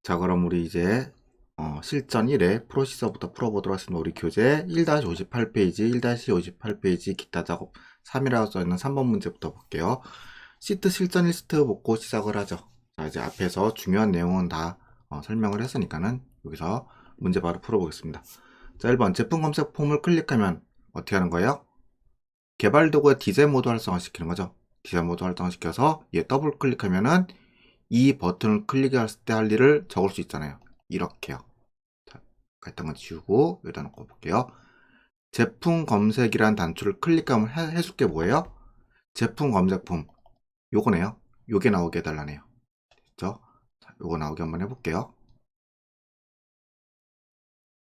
자, 그럼 우리 이제 실전 1회 프로시서부터 풀어보도록 하겠습니다. 우리 교재 1-58페이지, 1-58페이지 기타 작업 3이라고 써있는 3번 문제부터 볼게요. 시트 실전 1시트 보고 시작을 하죠. 자, 이제 앞에서 중요한 내용은 다 설명을 했으니까는 여기서 문제 바로 풀어보겠습니다. 자, 1번 제품 검색 폼을 클릭하면 어떻게 하는 거예요? 개발 도구의 디자인 모드 활성화시키는 거죠. 디자인 모드 활성화시켜서 얘 더블 클릭하면은 이 버튼을 클릭할 때 할 일을 적을 수 있잖아요. 이렇게요. 자, 했던 건 지우고 여기다 놓고 볼게요. 제품 검색이란 단추를 클릭하면 해줄 게 뭐예요? 제품 검색품 요거네요. 요게 나오게 해달라네요. 됐죠? 자, 요거 나오게 한번 해볼게요.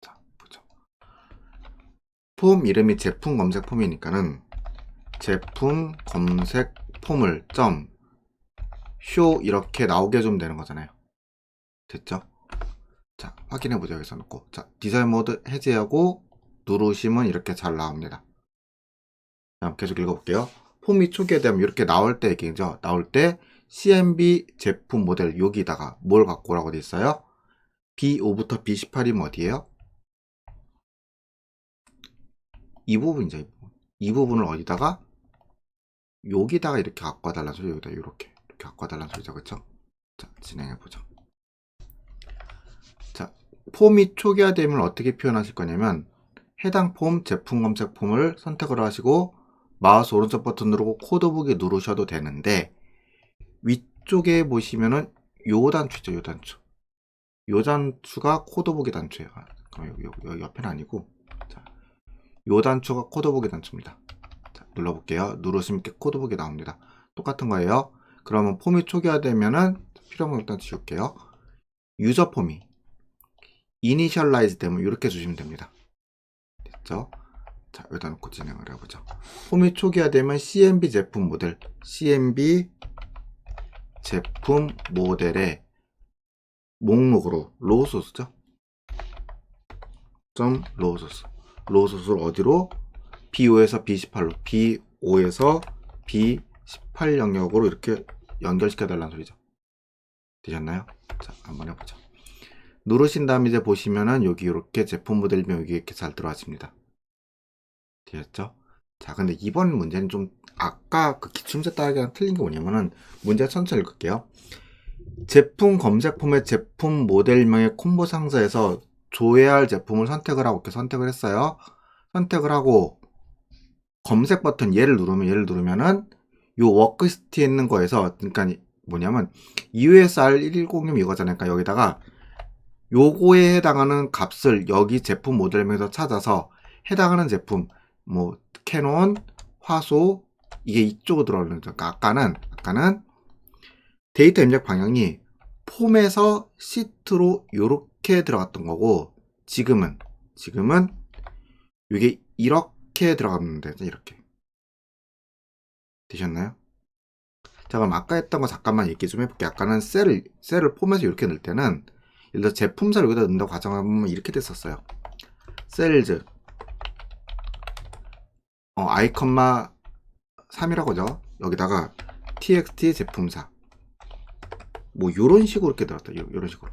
자, 보죠. 폼 이름이 제품 검색 폼이니까는 제품 검색 폼을 쇼 이렇게 나오게 좀 되는 거잖아요. 됐죠? 자, 확인해보죠. 여기서 놓고. 자, 디자인 모드 해제하고 누르시면 이렇게 잘 나옵니다. 자, 계속 읽어볼게요. 폼이 초기화되면 이렇게 나올 때 얘기죠. 나올 때 CMB 제품 모델 여기다가 뭘 갖고 오라고 돼 있어요? B5부터 B18이면 어디예요? 이 부분이죠. 이 부분. 이 부분을 어디다가? 여기다가 이렇게 갖고 와달라는 소리. 여기다 이렇게 갖고 와달라는 소리죠. 그쵸? 자, 진행해보죠. 자, 폼이 초기화되면 어떻게 표현하실 거냐면 해당 폼 제품 검색 폼을 선택을 하시고 마우스 오른쪽 버튼 누르고 코드 보기 누르셔도 되는데 위쪽에 보시면은 요 단추죠. 요 단추. 요 단추가 코드 보기 단추예요. 여기 옆에는 아니고 자, 요 단추가 코드 보기 단추입니다. 자, 눌러볼게요. 누르시면 이렇게 코드 보기 나옵니다. 똑같은 거예요. 그러면 폼이 초기화되면은 필요한 거 일단 지울게요. 유저 폼이 이니셜라이즈 되면 이렇게 주시면 됩니다. 됐죠? 자, 여기다 놓고 진행을 해보죠. 폼이 초기화되면 CMB 제품 모델, CMB 제품 모델의 목록으로 로소스죠? 로소스. 로소스를 어디로? B5에서 B18로, B5에서 B18 영역으로 이렇게 연결시켜 달라는 소리죠. 되셨나요? 자, 한번 해보죠. 누르신 다음에 이제 보시면은 여기 이렇게 제품 모델명 여기 이렇게 잘 들어와집니다. 되셨죠? 자, 근데 이번 문제는 좀 아까 그 기출문제 따르기랑 틀린 게 뭐냐면은 문제 천천히 읽을게요. 제품 검색 폼의 제품 모델명의 콤보 상자에서 줘야 할 제품을 선택을 하고 이렇게 선택을 했어요. 선택을 하고 검색 버튼 얘를 누르면은 요 워크시트에 있는 거에서 그러니까 뭐냐면 EUSR110이 이거잖아요. 그러니까 여기다가 요거에 해당하는 값을 여기 제품 모델명에서 찾아서 해당하는 제품 뭐 캐논, 화소 이게 이쪽으로 들어오는 거죠. 그러니까 아까는 데이터 입력 방향이 폼에서 시트로 이렇게 들어갔던 거고 지금은 이게 이렇게 들어갔는데 이렇게 되셨나요? 자, 그럼 아까 했던 거 잠깐만 얘기 좀 해볼게요. 아까는 셀을 폼에서 이렇게 넣을 때는 예를 들어 제품사를 여기다 넣는다고 가정하면 이렇게 됐었어요. 셀즈 i, 3이라고 하죠. 여기다가 txt 제품사 뭐 요런 식으로 이렇게 들었다. 요런 식으로.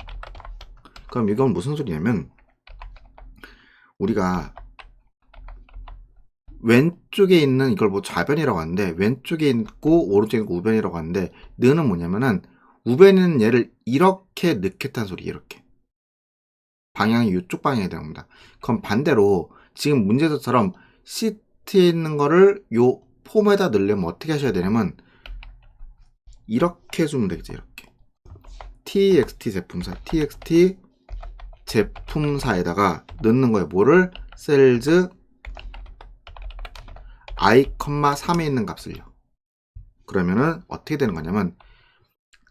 그럼 이건 무슨 소리냐면 우리가 왼쪽에 있는 이걸 뭐 좌변이라고 하는데 왼쪽에 있고 오른쪽에 있고 우변이라고 하는데 느는 뭐냐면은 우변은 얘를 이렇게 넣겠다는 소리. 이렇게 방향이 이쪽 방향이 되는 겁니다. 그럼 반대로 지금 문제처럼 시트에 있는 거를 요 폼에다 넣으려면 어떻게 하셔야 되냐면 이렇게 해주면 되겠죠. 이렇게 txt 제품사에다가 넣는 거예요. 뭐를? 셀즈 i, 3에 있는 값을요. 그러면은 어떻게 되는 거냐면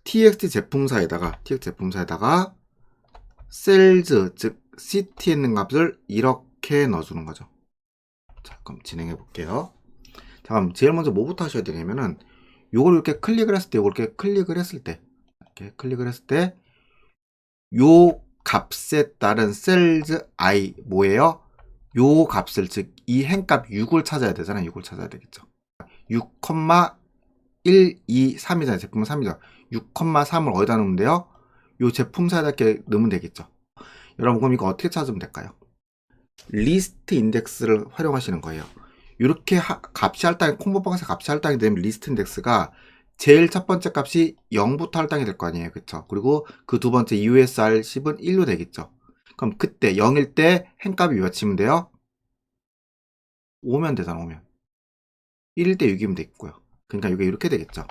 txt 제품사에다가 셀즈 즉 city에 있는 값을 이렇게 넣어주는 거죠. 자, 그럼 진행해 볼게요. 자, 그럼 제일 먼저 뭐부터 하셔야 되냐면은 요걸 이렇게 클릭을 했을 때 이렇게 클릭을 했을 때 요 값에 따른 셀즈 i 뭐예요? 요 값을 즉 이 행값 6을 찾아야 되잖아요. 6을 찾아야 되겠죠. 6,123이잖아요. 제품은 3이죠. 6,3을 어디다 넣으면 돼요? 요 제품사에다 이렇게 넣으면 되겠죠. 여러분 그럼 이거 어떻게 찾으면 될까요? 리스트 인덱스를 활용하시는 거예요. 이렇게 값이 할당이 콤보박스에 값이 할당이 되면 리스트 인덱스가 제일 첫 번째 값이 0부터 할당이 될 거 아니에요. 그쵸? 그리고 그 두 번째 USR10은 1로 되겠죠. 그럼 그때 0일 때 행값이 몇 치면 돼요? 5면 되잖아. 5면 1일 때 6이면 되겠고요. 그러니까 이게 이렇게 되겠죠.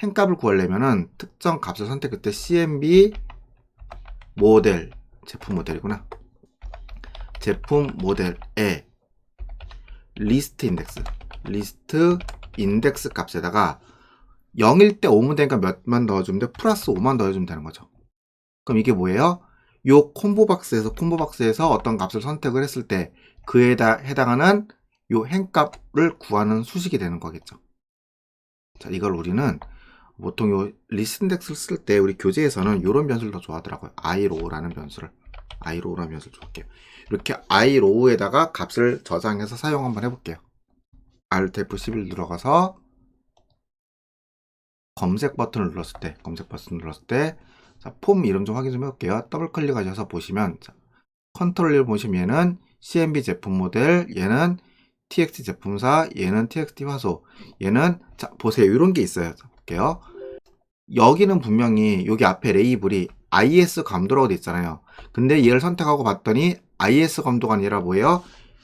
행값을 구하려면은 특정 값을 선택할 때 CMB 모델, 제품 모델이구나. 제품 모델에 리스트 인덱스 값에다가 0일 때 5면 되니까 몇만 넣어주면 돼? 플러스 5만 넣어주면 되는 거죠. 그럼 이게 뭐예요? 요 콤보박스에서 어떤 값을 선택을 했을 때 그에 해당하는 요 행값을 구하는 수식이 되는 거겠죠. 자, 이걸 우리는 보통 요 리스트 인덱스를 쓸 때 우리 교재에서는 이런 변수를 더 좋아하더라고요. iRow라는 변수를. iRow라는 변수를 줄게요. 이렇게 iRow에다가 값을 저장해서 사용 한번 해볼게요. Alt F11 들어가서 검색 버튼을 눌렀을 때, 자, 폼 이름 좀 확인 좀 해볼게요. 더블 클릭하셔서 보시면, 자, 컨트롤 1 보시면 얘는 CMB 제품 모델, 얘는 TXT 제품사, 얘는 TXT 화소, 얘는, 자, 보세요. 이런 게 있어요. 자, 볼게요. 여기는 분명히 여기 앞에 레이블이 IS 감도라고 돼 있잖아요. 근데 얘를 선택하고 봤더니 IS 감도가 아니라 뭐예요?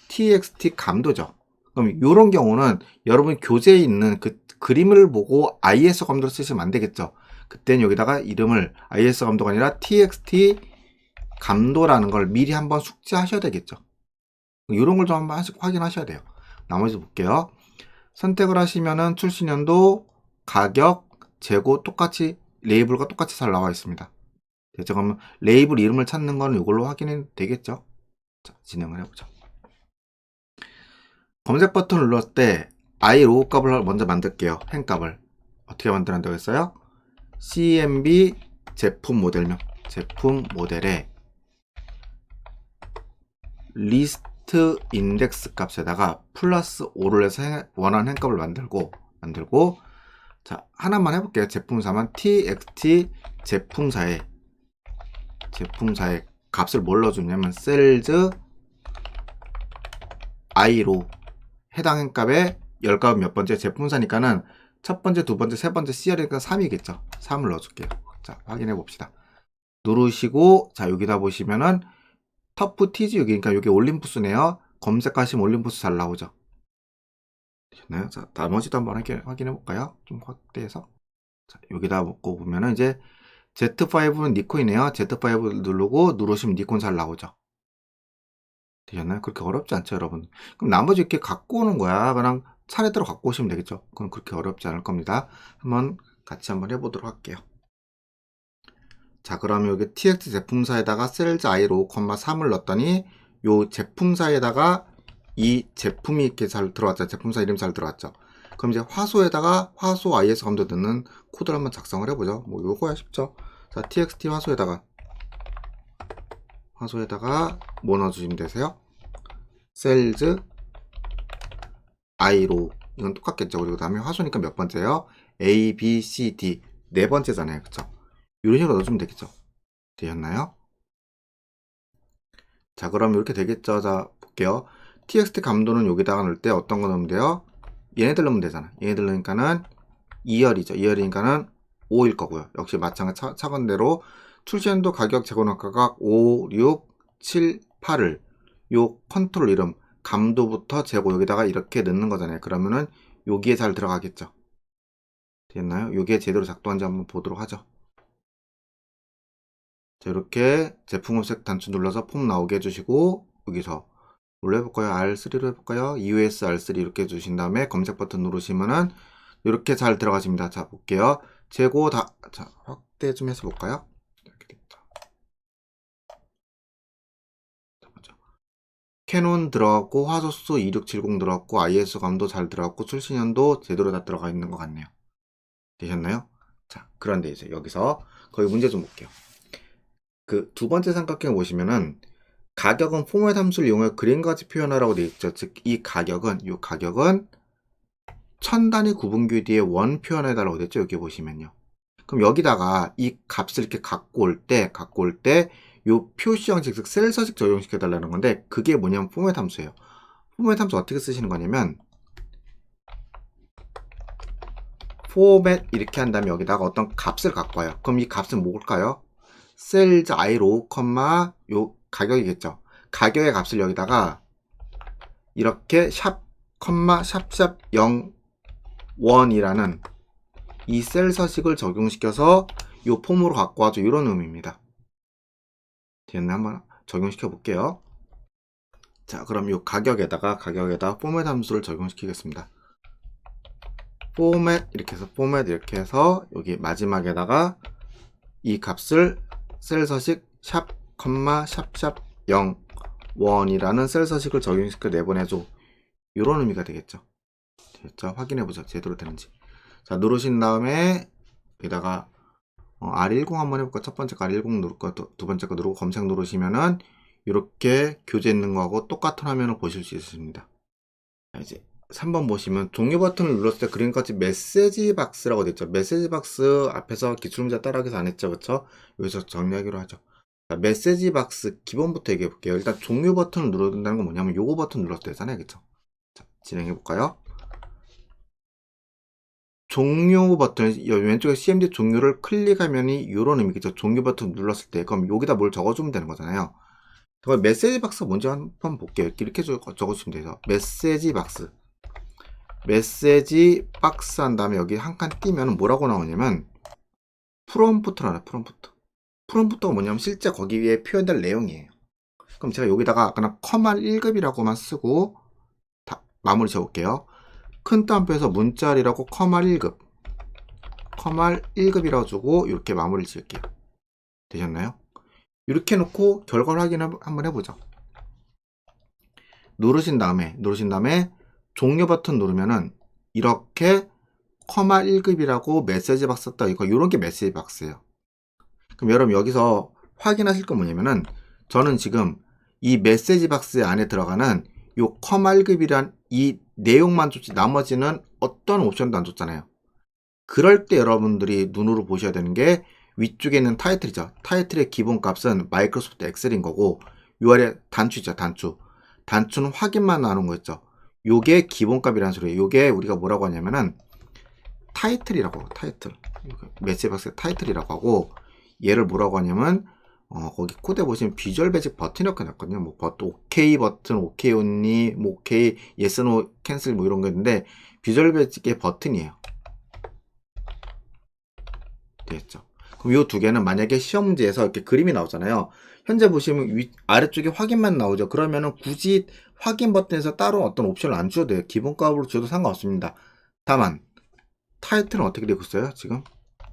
TXT 감도죠. 그럼 이런 경우는 여러분 교재에 있는 그 그림을 보고 IS 감도를 쓰시면 안 되겠죠. 그때는 여기다가 이름을 IS 감도가 아니라 TXT 감도라는 걸 미리 한번 숙지하셔야 되겠죠. 이런 걸 좀 한번 확인하셔야 돼요. 나머지 볼게요. 선택을 하시면은 출시년도, 가격, 재고 똑같이 레이블과 똑같이 잘 나와 있습니다. 됐죠? 그러면 레이블 이름을 찾는 건 이걸로 확인이 되겠죠? 자, 진행을 해보죠. 검색 버튼을 눌렀을 때 iRow 값을 먼저 만들게요. 행값을 어떻게 만들어낸다고 했어요? CMB 제품 모델에 리스트 인덱스 값에다가 플러스 5를 해서 원하는 행값을 만들고 자, 하나만 해볼게요. 제품사만 txt 제품사에 값을 뭘 넣어주냐면 셀즈 iRow 해당 행값에 열값은 몇 번째? 제품사니까는 첫 번째, 두 번째, 세 번째 CR이니까 3이겠죠. 3을 넣어줄게요. 자, 확인해 봅시다. 누르시고, 자, 여기다 보시면은 터프 TG 여기니까 여기 올림푸스네요. 검색하시면 올림푸스 잘 나오죠. 되셨나요? 자, 나머지도 한번 확인해 볼까요? 좀 확대해서. 자, 여기다 놓고 보면은 이제 Z5는 니콘이네요. Z5 누르시면 니콘 잘 나오죠. 되셨나요? 그렇게 어렵지 않죠, 여러분. 그럼 나머지 이렇게 갖고 오는 거야. 그냥 차례대로 갖고 오시면 되겠죠. 그럼 그렇게 어렵지 않을 겁니다. 같이 한번 해보도록 할게요. 자, 그러면 여기 TXT 제품사에다가 셀즈 iRow, 3을 넣었더니 요 제품사에다가 이 제품이 이렇게 잘 들어왔죠. 제품사 이름 잘 들어왔죠. 그럼 이제 화소에다가 화소 IS 감도 넣는 코드를 한번 작성을 해보죠. 뭐 요거야 쉽죠. 자, TXT 화소에다가 뭐 넣어주시면 되세요? 셀즈 iRow 이건 똑같겠죠. 그리고 다음에 화소니까 몇 번째요? A, B, C, D 네 번째잖아요. 그쵸? 이런 식으로 넣어주면 되겠죠. 되셨나요? 자, 그럼 이렇게 되겠죠. 자, 볼게요. TXT 감도는 여기다가 넣을 때 어떤 거 넣으면 돼요? 얘네들 넣으면 되잖아. 얘네들 넣으니까는 2열이죠. 2열이니까는 5일 거고요. 역시 마찬가지 차건대로 출시연도 가격, 재고가각 5, 6, 7, 8을 요 컨트롤 이름 감도부터 재고 여기다가 이렇게 넣는 거잖아요. 그러면은 여기에 잘 들어가겠죠. 됐나요? 여기에 제대로 작동하는지 한번 보도록 하죠. 자, 이렇게 제품 검색 단추 눌러서 폼 나오게 해주시고 여기서 뭘로 해볼까요? R3로 해볼까요? EOS R3 이렇게 해주신 다음에 검색 버튼 누르시면은 이렇게 잘 들어가집니다. 자, 볼게요. 재고 자, 확대 좀 해서 볼까요? 이렇게 됩니다. 자, 보죠. 캐논 들어갔고, 화소수 2670 들어갔고, IS 감도 잘 들어갔고, 출시년도 제대로 다 들어가 있는 것 같네요. 되셨나요? 자, 그런데 이제 여기서 거기 문제 좀 볼게요. 그 두 번째 삼각형 보시면은 가격은 포맷 함수를 이용해 그림까지 표현하라고 되어 있죠. 즉, 이 가격은 1000단위 구분규 뒤에 원 표현해달라고 됐죠. 여기 보시면요. 그럼 여기다가 이 값을 이렇게 갖고 올 때 요 표시 형식, 즉 셀 서식 적용시켜 달라는 건데, 그게 뭐냐면 포맷 함수예요. 포맷 함수 어떻게 쓰시는 거냐면, 포맷 이렇게 한 다음에 여기다가 어떤 값을 갖고 와요. 그럼 이 값은 뭘까요? 셀즈 i로 요 가격이겠죠. 가격의 값을 여기다가 이렇게 샵 샵샵 01이라는 이 셀 서식을 적용시켜서 요 폼으로 갖고 와줘, 이런 의미입니다. 됐나? 한번 적용시켜 볼게요. 자, 그럼 요 가격에다가 포맷 함수를 적용시키겠습니다. 포맷 이렇게 해서 여기 마지막에다가 이 값을 셀 서식 샵 샵샵 01이라는 셀 서식을 적용시켜 내보내줘, 이런 의미가 되겠죠. 됐죠? 확인해보죠, 제대로 되는지. 자, 누르신 다음에 여기다가 R10 한번 해볼까? 첫 번째 거 R10 누를 거, 두 번째 거 누르고 검색 누르시면은 이렇게 교재 있는 거하고 똑같은 화면을 보실 수 있습니다. 자, 이제 3번 보시면 종료 버튼을 눌렀을 때 그림같이 메시지 박스라고 되어 있죠. 메시지 박스 앞에서 기출문제 따라하기서 안 했죠, 그쵸? 여기서 정리하기로 하죠. 자, 메시지 박스 기본부터 얘기해 볼게요. 일단 종료 버튼을 누른다는 건 뭐냐면 요거 버튼 눌렀을 때잖아요, 그쵸? 자, 진행해 볼까요? 종료 버튼, 왼쪽에 CMD 종료를 클릭하면이 이런 의미겠죠. 종료 버튼 눌렀을 때. 그럼 여기다 뭘 적어주면 되는 거잖아요. 그럼 메시지 박스 먼저 한번 볼게요. 이렇게 적어주시면 돼요. 메시지 박스 한 다음에 여기 한 칸 띄면 뭐라고 나오냐면 프롬프트라는 프롬프트가 뭐냐면 실제 거기 위에 표현될 내용이에요. 그럼 제가 여기다가 그냥 커말 1급이라고만 쓰고 마무리 지어볼게요. 큰 따옴표에서 문자리라고 커말 1급이라고 주고 이렇게 마무리를 지을게요. 되셨나요? 이렇게 놓고 결과를 확인 한번 해보죠. 누르신 다음에 종료 버튼 누르면은 이렇게 커말 1급이라고 메시지 박스 떠 있고, 이런 게 메시지 박스예요. 그럼 여러분 여기서 확인하실 건 뭐냐면은, 저는 지금 이 메시지 박스 안에 들어가는 요 커말 1급이란 이 내용만 줬지 나머지는 어떤 옵션도 안 줬잖아요. 그럴 때 여러분들이 눈으로 보셔야 되는 게 위쪽에 있는 타이틀이죠. 타이틀의 기본값은 마이크로소프트 엑셀인 거고, 요 아래 단추죠, 단추는 확인만 나오는 거였죠. 요게 기본값이라는 소리예요. 요게 우리가 뭐라고 하냐면은 타이틀이라고, 메시지 박스의 타이틀이라고 하고, 얘를 뭐라고 하냐면 거기 코드에 보시면 비주얼 베이직 버튼 이렇게 났거든요. 뭐 오케이 버튼, 오케이 온리, 뭐 오케이, 예스 노 캔슬 뭐 이런 거 있는데, 비주얼 베이직의 버튼이에요. 됐죠? 그럼 이 두 개는 만약에 시험 문제에서 이렇게 그림이 나오잖아요. 현재 보시면 아래쪽에 확인만 나오죠. 그러면은 굳이 확인 버튼에서 따로 어떤 옵션을 안 줘도 돼요. 기본값으로 줘도 상관없습니다. 다만 타이틀은 어떻게 되고 있어요? 지금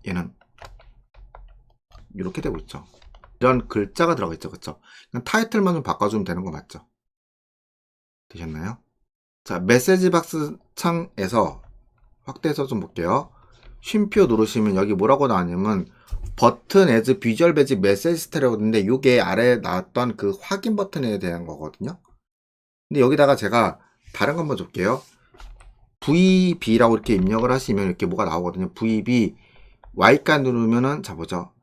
얘는 이렇게 되고 있죠. 이런 글자가 들어가 있죠, 그쵸? 타이틀만 좀 바꿔주면 되는 거 맞죠? 되셨나요? 자, 메시지 박스 창에서 확대해서 좀 볼게요. 쉼표 누르시면 여기 뭐라고 나왔냐면 버튼 as 비주얼 베이직 메시지 스타일이라고 있는데, 이게 아래에 나왔던 그 확인 버튼에 대한 거거든요. 근데 여기다가 제가 다른 거 한번 줄게요. VB라고 이렇게 입력을 하시면 이렇게 뭐가 나오거든요. VB Y가 누르면은, 자 보죠.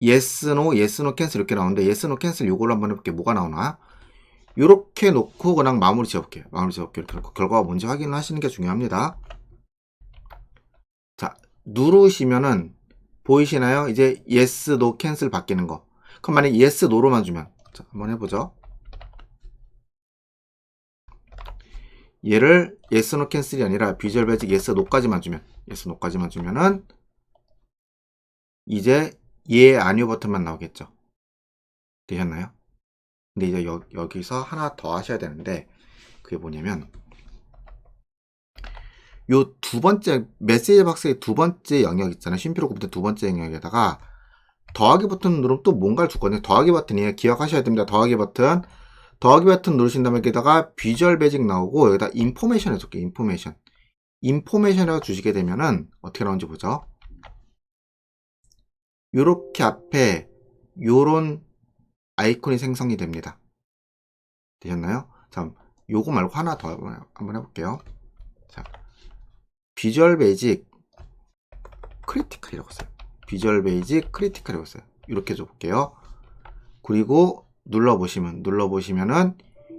yes no cancel 이렇게 나오는데, yes no cancel 요걸로 한번 해볼게요. 뭐가 나오나? 요렇게 놓고 그냥 마무리 지어볼게요. 이렇게 결과가 뭔지 확인을 하시는 게 중요합니다. 자, 누르시면은 보이시나요? 이제 yes no cancel 바뀌는 거. 그럼 만약에 yes no로만 주면, 자, 한번 해보죠. 얘를 yes no cancel이 아니라 비주얼 베이직 yes no까지만 주면은 이제 예 아니오 버튼만 나오겠죠. 되셨나요? 근데 이제 여기서 하나 더 하셔야 되는데, 그게 뭐냐면 요 두 번째 메시지 박스의 두 번째 영역 있잖아요. 쉼표로 곱된 두 번째 영역에다가 더하기 버튼 누르면 또 뭔가를 주거든요. 더하기 버튼이에요. 기억하셔야 됩니다. 더하기 버튼 누르신 다음에 여기다가 비주얼 베이직 나오고, 여기다 인포메이션 해줄게요. 인포메이션이라고 주시게 되면은 어떻게 나오는지 보죠. 요렇게 앞에 요런 아이콘이 생성이 됩니다. 되셨나요? 자, 요거 말고 하나 더 한번 해볼게요. 자, 비주얼 베이직 크리티컬이라고 써요. 비주얼 베이직 크리티컬이라고 써요. 이렇게 줘볼게요. 그리고 눌러보시면은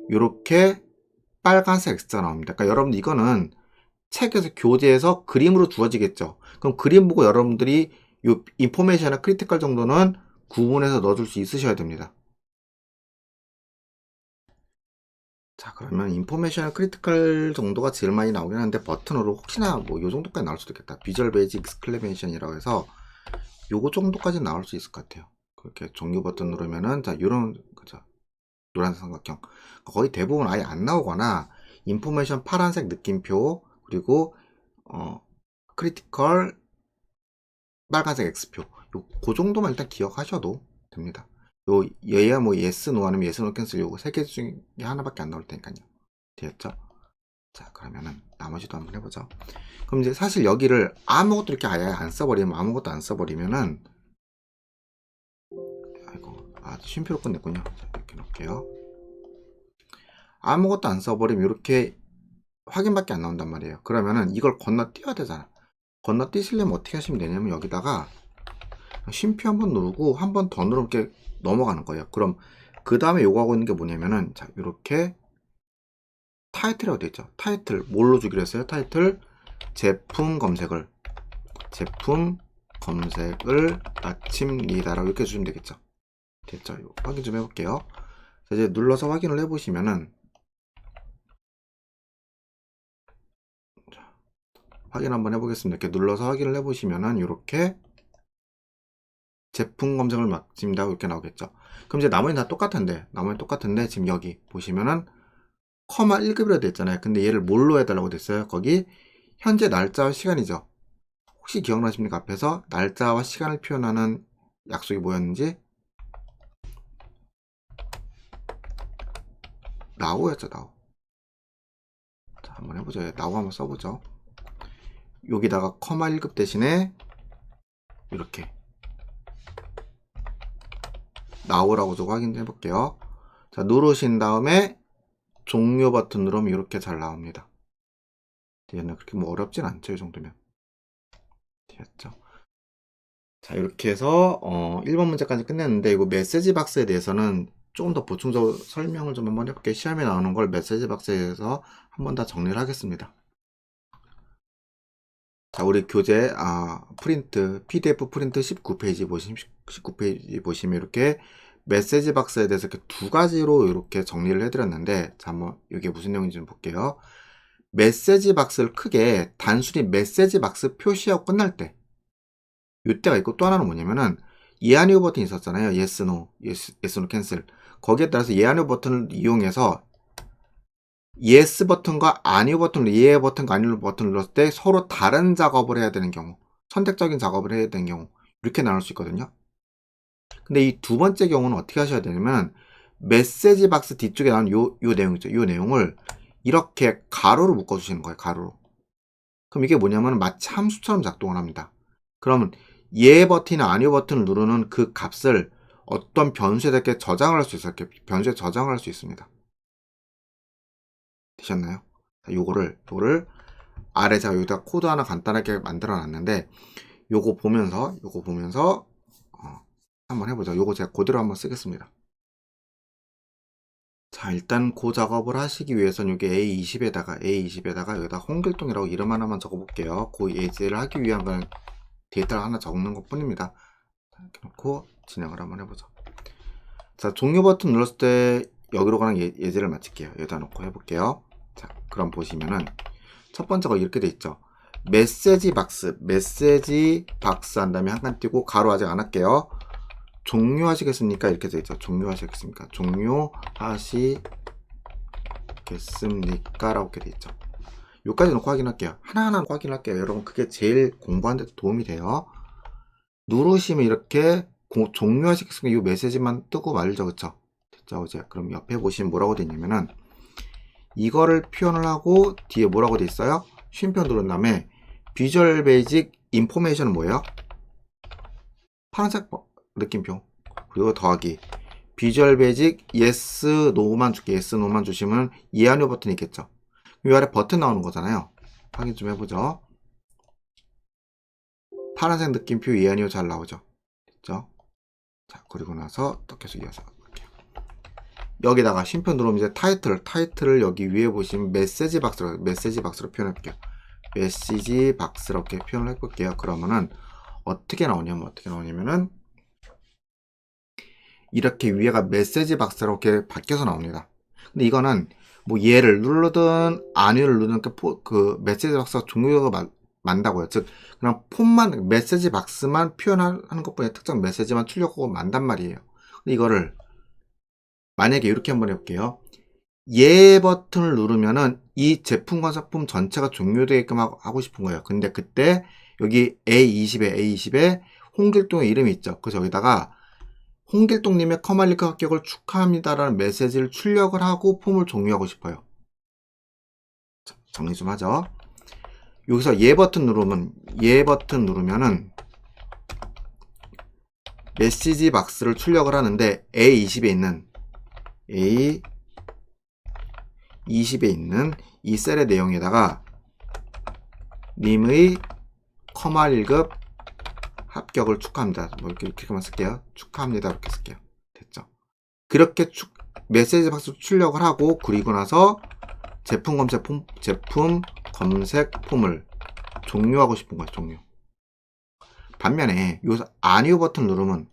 이렇게 빨간색 X가 나옵니다. 그러니까 여러분들 이거는 책에서 교재에서 그림으로 주어지겠죠. 그럼 그림 보고 여러분들이 이 인포메이션이나 크리티컬 정도는 구분해서 넣어줄 수 있으셔야 됩니다. 자, 그러면 인포메이션 크리티컬 정도가 제일 많이 나오긴 하는데 버튼으로 혹시나 뭐 요 정도까지 나올 수도 있겠다. 비주얼 베이직 익스클레메이션이라고 해서 요거 정도까지 나올 수 있을 것 같아요. 그렇게 종류 버튼 누르면은 자, 요런 그죠. 노란색 삼각형. 거의 대부분 아예 안 나오거나 인포메이션 파란색 느낌표 그리고 크리티컬 빨간색 X표. 그 정도만 일단 기억하셔도 됩니다. 얘야 뭐 yes, no 아니면 yes, no 캔슬 요거 세 개 중에 하나밖에 안 나올 테니까요. 되었죠? 자, 그러면은 나머지도 한번 해보죠. 그럼 이제 사실 여기를 아무것도 이렇게 아예 안 써버리면은 아이고, 쉼표로 끝냈군요. 자, 이렇게 놓을게요. 아무것도 안 써버리면 이렇게 확인밖에 안 나온단 말이에요. 그러면은 이걸 건너뛰어야 되잖아. 건너뛰시려면 어떻게 하시면 되냐면 여기다가 쉼표 한번 누르고 한 번 더 누르면 이렇게 넘어가는 거예요. 그럼 그 다음에 요거 하고 있는 게 뭐냐면은 자, 이렇게 타이틀이라고 되어 있죠. 타이틀 뭘로 주기로 했어요? 타이틀 제품 검색을 마칩니다라고 이렇게 주시면 되겠죠. 됐죠? 확인 좀 해볼게요. 자, 이제 눌러서 확인을 해보시면은 자, 확인 한번 해보겠습니다. 이렇게 눌러서 확인을 해보시면은 이렇게 제품 검색을 마칩니다 이렇게 나오겠죠. 그럼 이제 나머지는 다 똑같은데 지금 여기 보시면은 커마 1급이라고 되어 있잖아요. 근데 얘를 뭘로 해달라고 됐어요? 거기 현재 날짜와 시간이죠. 혹시 기억나십니까? 앞에서 날짜와 시간을 표현하는 약속이 뭐였는지? now였죠. now. 자, 한번 해보죠. now 한번 써보죠. 여기다가 커마 1급 대신에 이렇게 now라고 좀 확인해 볼게요. 자, 누르신 다음에 종료 버튼 누르면 이렇게 잘 나옵니다. 얘는 그렇게 뭐 어렵진 않죠. 이 정도면. 됐죠. 자, 이렇게 해서 1번 문제까지 끝냈는데 이거 메시지 박스에 대해서는 조금 더 보충적으로 설명을 좀 한번 해볼게요. 시험에 나오는 걸 메시지 박스에 대해서 한번 다 정리를 하겠습니다. 자, 우리 교재 프린트 PDF 프린트 19페이지 보시면 이렇게 메시지 박스에 대해서 이렇게 두 가지로 이렇게 정리를 해드렸는데 자, 한번 이게 무슨 내용인지 좀 볼게요. 메시지 박스를 크게 단순히 메시지 박스 표시하고 끝날 때 이때가 있고 또 하나는 뭐냐면은 예아니오 버튼이 있었잖아요. yes, no, cancel. 거기에 따라서 예아니오 버튼을 이용해서 yes 버튼과 아니오 버튼을 예 버튼과 아니오 버튼을 눌렀을 때 서로 다른 작업을 해야 되는 경우, 선택적인 작업을 해야 되는 경우 이렇게 나눌 수 있거든요. 근데 이 두 번째 경우는 어떻게 하셔야 되냐면 메시지 박스 뒤쪽에 나온 요 내용이죠. 요 내용을 이렇게 가로로 묶어 주시는 거예요. 가로로. 그럼 이게 뭐냐면 마치 함수처럼 작동을 합니다. 그러면 예 버튼이나 아니오 버튼을 누르는 그 값을 어떤 변수에다 이렇게 저장을 할 수 있어요. 이렇게 변수에 저장을 할 수 있습니다. 되셨나요? 요거를 아래 제가 여기다 코드 하나 간단하게 만들어 놨는데 요거 보면서 한번 해보죠. 요거 제가 그대로 한번 쓰겠습니다. 자, 일단 그 작업을 하시기 위해서는 여기 A20에다가 여기다 홍길동이라고 이름 하나만 적어 볼게요. 그 예제를 하기 위한 건 데이터를 하나 적는 것 뿐입니다. 이렇게 놓고 진행을 한번 해보죠. 자, 종료 버튼 눌렀을 때 여기로 가는 예제를 마칠게요. 여기다 놓고 해볼게요. 자, 그럼 보시면은 첫 번째가 이렇게 돼 있죠. 메시지 박스 한 다음에 한 칸 띄고 가로 아직 안 할게요. 종료하시겠습니까? 이렇게 돼 있죠. 종료하시겠습니까? 종료하시겠습니까? 라고 이렇게 돼 있죠. 여기까지 놓고 확인할게요. 하나하나 확인할게요. 여러분 그게 제일 공부하는 데 도움이 돼요. 누르시면 이렇게 종료하시겠습니까? 이 메시지만 뜨고 말죠. 그쵸? 됐죠? 이제 그럼 옆에 보시면 뭐라고 돼 있냐면은 이거를 표현을 하고 뒤에 뭐라고 돼 있어요? 쉼표 누른 다음에 비주얼 베이직 인포메이션은 뭐예요? 파란색 느낌표 그리고 더하기 비주얼 베이직 yes, no만 줄게 yes, no만 주시면 예아니오 버튼이 있겠죠. 이 아래 버튼 나오는 거잖아요. 확인 좀 해보죠. 파란색 느낌표 예안이요 잘 나오죠. 됐죠? 자, 그리고 나서 또 계속 이어서 볼게요. 여기다가 쉼표 누르면 이제 타이틀을 여기 위에 보시면 메시지 박스로 표현해 볼게요. 메시지 박스 이렇게 표현을 해볼게요. 그러면은 어떻게 나오냐면은 이렇게 위에가 메시지 박스로 이렇게 바뀌어서 나옵니다. 근데 이거는 뭐 얘를 누르든 아니를 누르든 그 메시지 박스가 종류가 많다고요. 즉 그냥 폼만 메시지 박스만 표현하는 것뿐이야. 특정 메시지만 출력하고 만단 말이에요. 근데 이거를 만약에 이렇게 한번 해볼게요. 얘 버튼을 누르면은 이 제품과 상품 전체가 종료되게끔 하고 싶은 거예요. 근데 그때 여기 A20에 홍길동의 이름이 있죠. 그래서 여기다가 홍길동님의 커말리크 합격을 축하합니다라는 메시지를 출력을 하고 폼을 종료하고 싶어요. 자, 정리 좀 하죠. 여기서 얘 버튼 누르면은 메시지 박스를 출력을 하는데 A20에 있는 이 셀의 내용에다가 님의 커마 1급 합격을 축하합니다. 뭐 이렇게만 쓸게요. 축하합니다. 이렇게 쓸게요. 됐죠? 그렇게 메시지 박스 출력을 하고 그리고 나서 제품 검색 폼을 종료하고 싶은 거예요. 종료. 반면에 여기서 아니오 버튼 누르면은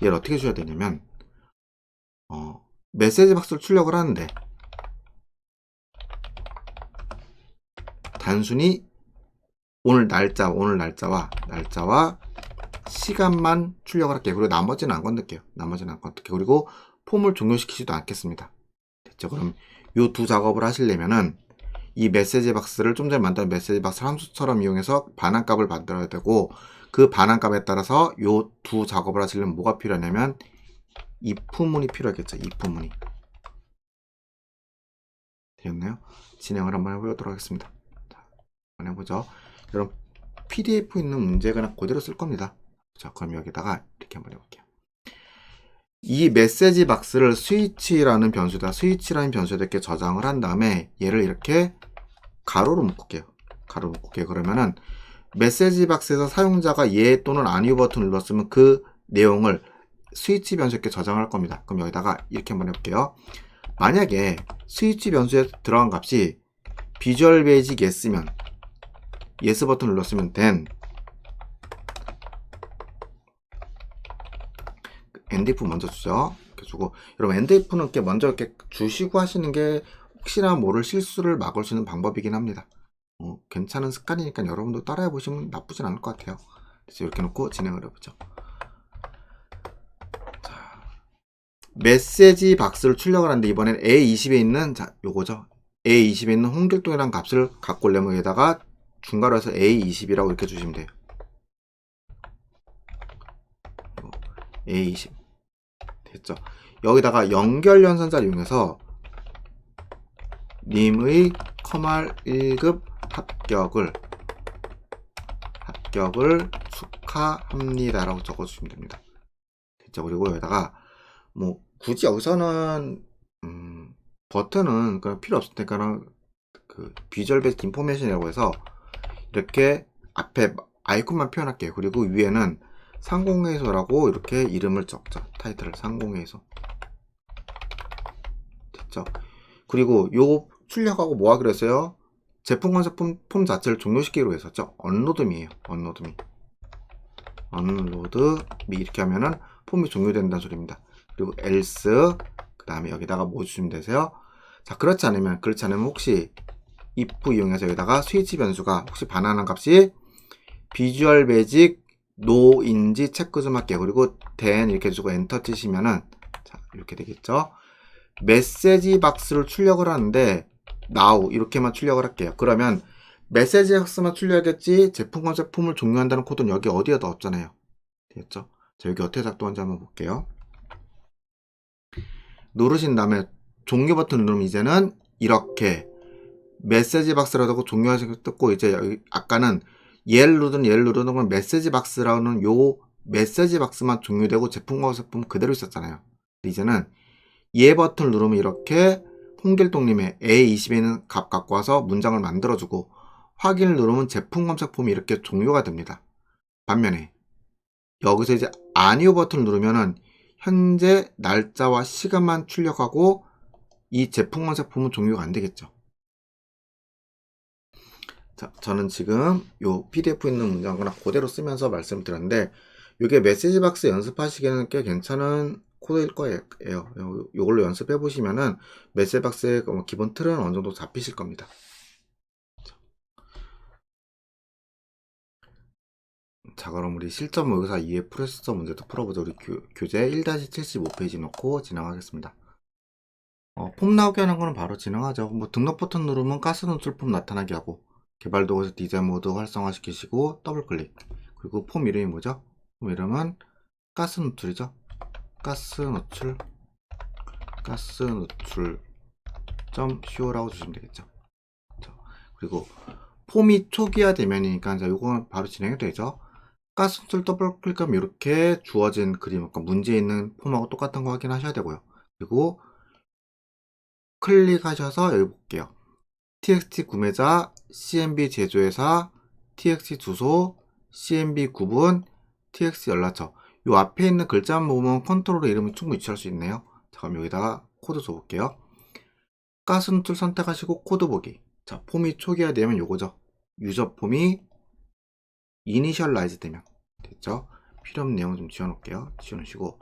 얘를 어떻게 줘야 되냐면 메시지 박스를 출력을 하는데 단순히 오늘 날짜와 시간만 출력을 할게요. 그리고 나머지는 안 건들게요. 그리고 폼을 종료시키지도 않겠습니다. 됐죠? 그럼 이 두 작업을 하시려면은 이 메시지 박스를 좀 전에 만든 메시지 박스 함수처럼 이용해서 반환값을 만들어야 되고 그 반환값에 따라서 이 두 작업을 하시려면 뭐가 필요하냐면 if문이 필요하겠죠. if문이. 되었나요? 진행을 한번 해보도록 하겠습니다. 자, 한번 해보죠. 여러분 PDF 있는 문제 그냥 그대로 쓸 겁니다. 자, 그럼 여기다가 이렇게 한번 해볼게요. 이 메시지 박스를 스위치라는 변수에다 이렇게 저장을 한 다음에 얘를 이렇게 가로로 묶을게요. 그러면은 메시지 박스에서 사용자가 예 또는 아니오 버튼을 눌렀으면 그 내용을 스위치 변수에 이렇게 저장할 겁니다. 그럼 여기다가 이렇게 한번 해볼게요. 만약에 스위치 변수에 들어간 값이 비주얼 베이직 예스면 예스 버튼을 눌렀으면 된 endif 먼저 주죠. 이렇게 주고 여러분 endif는 이렇게 먼저 이렇게 주시고 하시는 게 혹시나 모를 실수를 막을 수 있는 방법이긴 합니다. 괜찮은 습관이니까 여러분도 따라해 보시면 나쁘진 않을 것 같아요. 그래서 이렇게 놓고 진행을 해보죠. 자, 메시지 박스를 출력을 하는데 이번엔 A20에 있는 요거죠. A20에 있는 홍길동이라는 값을 갖고 오려면 여기다가 중괄호 해서 A20이라고 이렇게 주시면 돼요. A20 됐죠? 여기다가 연결 연산자를 이용해서 님의 커말 1급 합격을 축하합니다라고 적어주시면 됩니다. 됐죠? 그리고 여기다가 뭐 굳이 여기서는 버튼은 그냥 필요 없을 테니까는 그 비주얼 베이스 인포메이션이라고 해서 이렇게 앞에 아이콘만 표현할게요. 그리고 위에는 상공회의소라고 이렇게 이름을 적죠. 타이틀을 상공회의소. 됐죠? 그리고 요 출력하고 뭐 하기로 했어요? 제품 건설 폼 자체를 종료시키기로 했었죠. 언로드미에요. 언로드미 이렇게 하면은 폼이 종료된다는 소리입니다. 그리고 else 그 다음에 여기다가 뭐 주시면 되세요? 자, 그렇지 않으면 혹시 if 이용해서 여기다가 스위치 변수가 혹시 반환한 값이 비주얼 베이직 노인지 체크 좀 할게요. 그리고 then 이렇게 주고 엔터 치시면은 자, 이렇게 되겠죠. 메시지 박스를 출력을 하는데 now 이렇게만 출력을 할게요. 그러면 메시지 박스만 출력하겠지 제품 컨셉 폼을 종료한다는 코드는 여기 어디에도 없잖아요. 되겠죠? 자, 여기 어떻게 작동하는지 한번 볼게요. 누르신 다음에 종료 버튼 누르면 이제는 이렇게 메시지 박스라고 하고 종료하시고 뜯고 이제 여기 아까는 얘를 누르든 건 메시지 박스라는 요 메시지 박스만 종료되고 제품과 제품 그대로 있었잖아요. 이제는 얘 버튼을 누르면 이렇게 홍길동님의 A20에 있는 값 갖고 와서 문장을 만들어주고 확인을 누르면 제품 검색 폼이 이렇게 종료가 됩니다. 반면에 여기서 이제 아니오 버튼을 누르면은 현재 날짜와 시간만 출력하고 이 제품 검색 폼은 종료가 안 되겠죠. 자, 저는 지금 요 PDF 있는 문장거나 그대로 쓰면서 말씀을 드렸는데 이게 메시지 박스 연습하시기에는 꽤 괜찮은 코드일 거예요. 요걸로 연습해 보시면은 메시지 박스의 기본 틀은 어느 정도 잡히실 겁니다. 자, 그럼 우리 실전 모의고사 2의 프로세서 문제도 풀어보죠. 우리 교재 1-75페이지 놓고 진행하겠습니다. 폼 나오게 하는 거는 바로 진행하죠. 뭐 등록 버튼 누르면 가스 노출 폼 나타나게 하고 개발 도구에서 디자인 모드 활성화시키시고 더블 클릭. 그리고 폼 이름이 뭐죠? 폼 이름은 가스 노출이죠. 가스 노출 .sho라고 주시면 되겠죠. 그리고 폼이 초기화 되면이니까 이제 요거는 바로 진행이 되죠. 가스 노출 더블 클릭하면 이렇게 주어진 그림, 그러니까 문제 있는 폼하고 똑같은 거 확인하셔야 되고요. 그리고 클릭하셔서 여기 볼게요. txt 구매자, cmb 제조회사, txt 주소, cmb 구분, txt 연락처. 요 앞에 있는 글자만 보면 컨트롤 이름을 충분히 유치할 수 있네요. 자, 그럼 여기다가 코드 줘볼게요. 가스 노출 선택하시고 코드 보기. 자, 폼이 초기화되면 요거죠. 유저 폼이 이니셜라이즈 되면 됐죠. 필요 없는 내용을 좀 지워놓을게요. 지워놓으시고,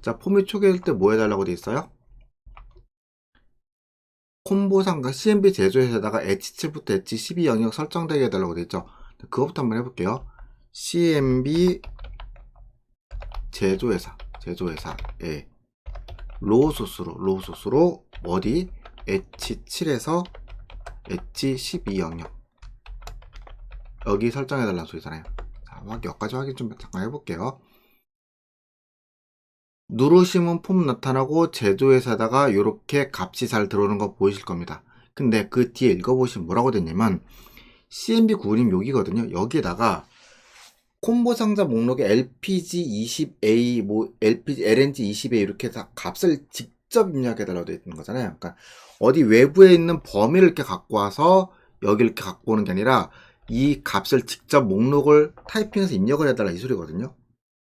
자, 폼이 초기화될 때 뭐 해달라고 돼 있어요? 콤보상과 CMB 제조회사에다가 H7부터 H12 영역 설정되게 해달라고 돼 있죠. 그것부터 한번 해볼게요. CMB 제조회사에 로우 소스로 어디 H7에서 H12 영역 여기 설정해달라는 소리잖아요. 자, 여기까지 확인 좀 잠깐 해볼게요. 누르시면 폼 나타나고 제조회사에다가 이렇게 값이 잘 들어오는 거 보이실 겁니다. 근데 그 뒤에 읽어보시면 뭐라고 됐냐면 CMB 구림 여기거든요. 여기에다가 콤보 상자 목록에 LPG20A, LNG20A 이렇게 다 값을 직접 입력해달라고 되어 있는 거잖아요. 그러니까 어디 외부에 있는 범위를 이렇게 갖고 와서 여기 이렇게 갖고 오는 게 아니라 이 값을 직접 목록을 타이핑해서 입력을 해달라 이 소리거든요.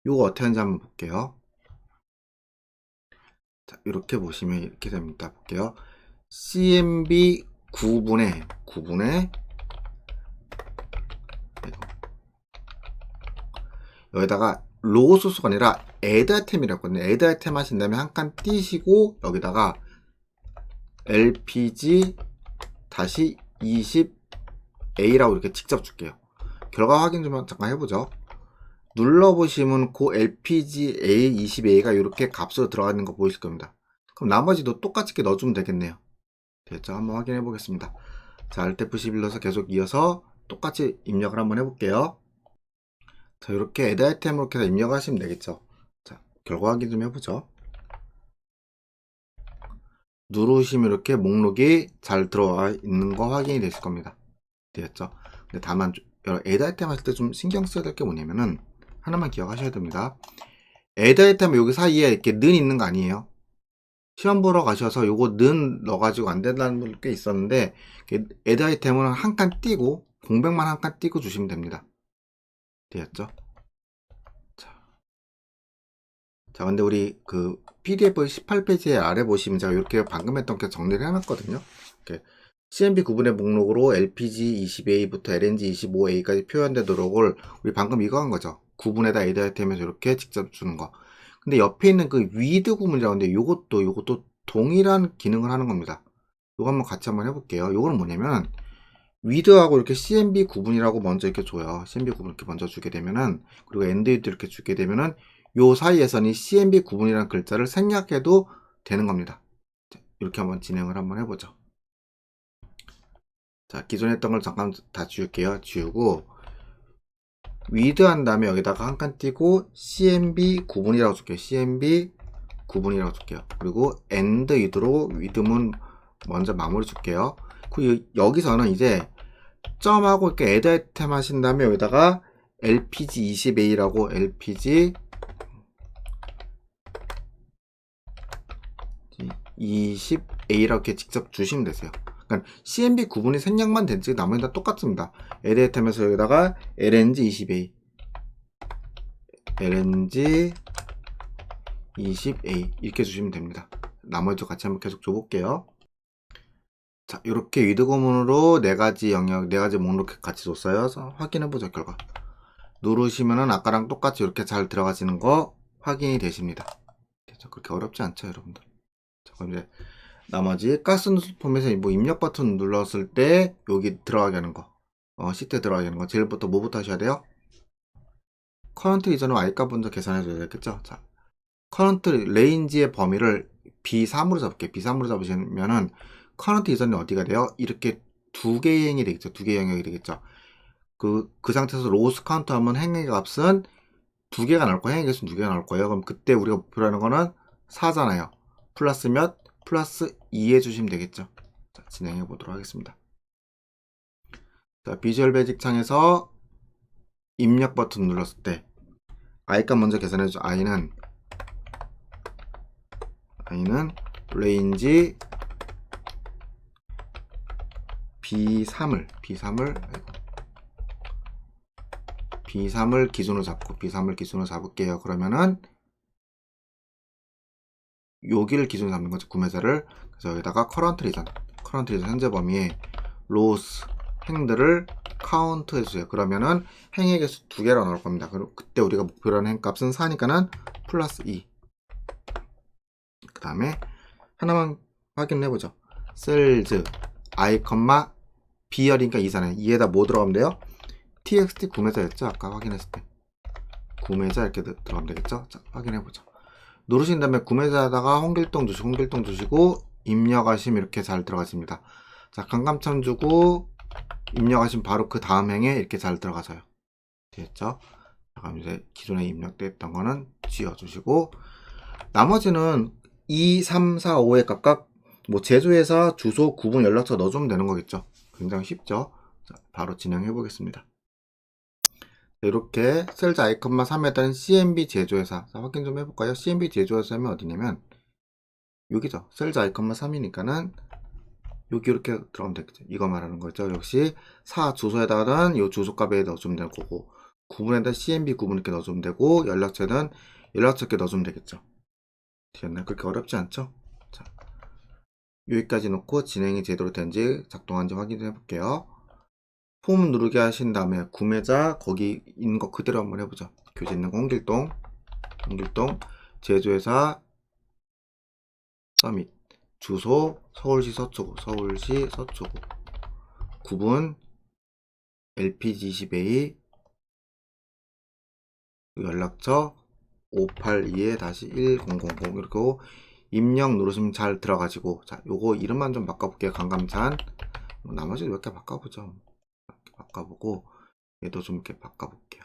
이거 어떻게 하는지 한번 볼게요. 자, 이렇게 보시면 이렇게 됩니다. 볼게요. CMB 9분의 여기다가 로우 소스가 아니라 add 아이템이라고 했거든요. add 아이템 하신 다음에 한 칸 띄시고 여기다가 LPG-20A라고 이렇게 직접 줄게요. 결과 확인 좀 잠깐 해보죠. 눌러보시면 그 LPG-A20A가 이렇게 값으로 들어가 있는 거 보이실 겁니다. 그럼 나머지도 똑같이 이렇게 넣어주면 되겠네요. 됐죠? 한번 확인해 보겠습니다. 자, Alt F11 눌러서 계속 이어서 똑같이 입력을 한번 해볼게요. 자, 이렇게 add 아이템으로 이렇게 입력하시면 되겠죠. 자, 결과 확인 좀 해보죠. 누르시면 이렇게 목록이 잘 들어와 있는 거 확인이 되실 겁니다. 되었죠? 근데 다만 add 아이템 하실 때 좀 신경 써야 될 게 뭐냐면은 하나만 기억하셔야 됩니다. add 아이템 여기 사이에 이렇게 는 있는 거 아니에요. 시험 보러 가셔서 요거 는 넣어가지고 안 된다는 분 꽤 있었는데 add 아이템은 한 칸 띄고 공백만 한 칸 띄고 주시면 됩니다. 되었죠? 자, 근데 우리 그 PDF 18페이지에 아래 보시면 제가 이렇게 방금 했던 게 정리를 해놨거든요. 이렇게 CMB 구분의 목록으로 LPG20A부터 LNG25A까지 표현되도록을 우리 방금 이거 한 거죠. 구분에다 add 아이템에서 이렇게 직접 주는 거. 근데 옆에 있는 그 with 구분이라고 하는데 요것도 동일한 기능을 하는 겁니다. 요거 한번 같이 한번 해볼게요. 요거는 뭐냐면 with하고 이렇게 CMB 구분이라고 먼저 이렇게 줘요. CMB 구분 이렇게 먼저 주게 되면은 그리고 end with 이렇게 주게 되면은 요 사이에서는 CMB 구분이라는 글자를 생략해도 되는 겁니다. 자, 이렇게 한번 진행을 한번 해보죠. 자, 기존에 했던 걸 잠깐 다 지울게요. 지우고 with 한 다음에 여기다가 한 칸 띄고 CMB 구분이라고 줄게요. CMB 구분이라고 줄게요. 그리고 end with로 먼저 마무리 줄게요. 그리고 여기서는 이제 점하고 이렇게 add 아이템 하신 다음에 여기다가 LPG20A라고 LPG 20A 이렇게 직접 주시면 되세요. 그러니까 CMB 구분이 생략만 된지 나머지는 다 똑같습니다. LA 템에서 여기다가 LNG 20A LNG 20A 이렇게 주시면 됩니다. 나머지도 같이 한번 계속 줘볼게요. 자, 이렇게 위드 구문으로 네 가지 영역, 네 가지 목록 같이 줬어요. 확인해보죠, 결과. 누르시면은 아까랑 똑같이 이렇게 잘 들어가지는 거 확인이 되십니다. 그렇게 어렵지 않죠, 여러분들. 자, 그럼 이제 나머지 가스 누출 폼에서 뭐 입력 버튼 눌렀을 때 여기 들어가게 하는 거, 시트에 들어가게 하는 거, 제일부터 뭐부터 하셔야 돼요? 커런트 이전은 I값 먼저 계산해 줘야 되겠죠? 자, 커런트 레인지의 범위를 B3으로 잡을게요. B3으로 잡으시면은 커런트 이전이 어디가 돼요? 이렇게 두 개의 행이 되겠죠. 두 개의 영역이 되겠죠. 그 상태에서 로스 카운트 하면 행의 값은 두 개가 나올 거예요. 행의 값은 두 개가 나올 거예요. 그럼 그때 우리가 목표로 하는 거는 4잖아요. 플러스 몇? 플러스 2 해주시면 되겠죠. 자, 진행해 보도록 하겠습니다. 자, 비주얼 베이직 창에서 입력 버튼 눌렀을 때 I값 먼저 계산해 주죠. I는 레인지 B3을 기준으로 잡고 B3을 기준으로 잡을게요. 그러면은 여기를 기준으로 잡는 거죠. 구매자를. 그래서 여기다가 커런트 리전 현재 범위에 로스 행들을 카운트 해주세요. 그러면은 행의 개수 두 개로 나올 겁니다. 그리고 그때 우리가 목표로 하는 행 값은 4니까는 플러스 2. 그 다음에 하나만 확인해 보죠. 셀즈 I, B열이니까 2잖아요. 2에다 뭐 들어가면 돼요? txt 구매자였죠? 아까 확인했을 때. 구매자 이렇게 들어가면 되겠죠? 자, 확인해 보죠. 누르신 다음에 구매자에다가 홍길동 주시고 입력하시면 이렇게 잘 들어가십니다. 자, 강감천 주고 입력하시면 바로 그 다음 행에 이렇게 잘 들어가져요. 됐죠? 자, 그럼 이제 기존에 입력됐던 거는 지워주시고 나머지는 2, 3, 4, 5에 각각 뭐 제조회사, 주소, 구분, 연락처 넣어주면 되는 거겠죠. 굉장히 쉽죠? 자, 바로 진행해 보겠습니다. 이렇게 셀즈 아이콘만 3에 따른 CMB 제조회사. 자, 확인 좀 해볼까요? CMB 제조회사면 어디냐면 여기죠. 셀즈 아이콘만 3이니까는 여기 이렇게 들어가면 되겠죠. 이거 말하는 거죠. 역시 주소에다가는 이 주소값에 넣어주면 될 거고 구분에다 CMB 구분 이렇게 넣어주면 되고 연락처는 연락처 이렇게 넣어주면 되겠죠. 되셨나요? 그렇게 어렵지 않죠? 자, 여기까지 놓고 진행이 제대로 된지 작동한지 확인해 볼게요. 폼 누르게 하신 다음에 구매자 거기 있는 거 그대로 한번 해보죠. 교재 있는 거 홍길동 제조회사 서밋 주소 서울시 서초구 구분 LPG20A 연락처 582-1000 이렇게 입력 누르시면 잘 들어가지고 자 요거 이름만 좀 바꿔볼게요. 강감찬 나머지 몇 개 바꿔보죠. 바꿔보고 얘도 좀 이렇게 바꿔볼게요.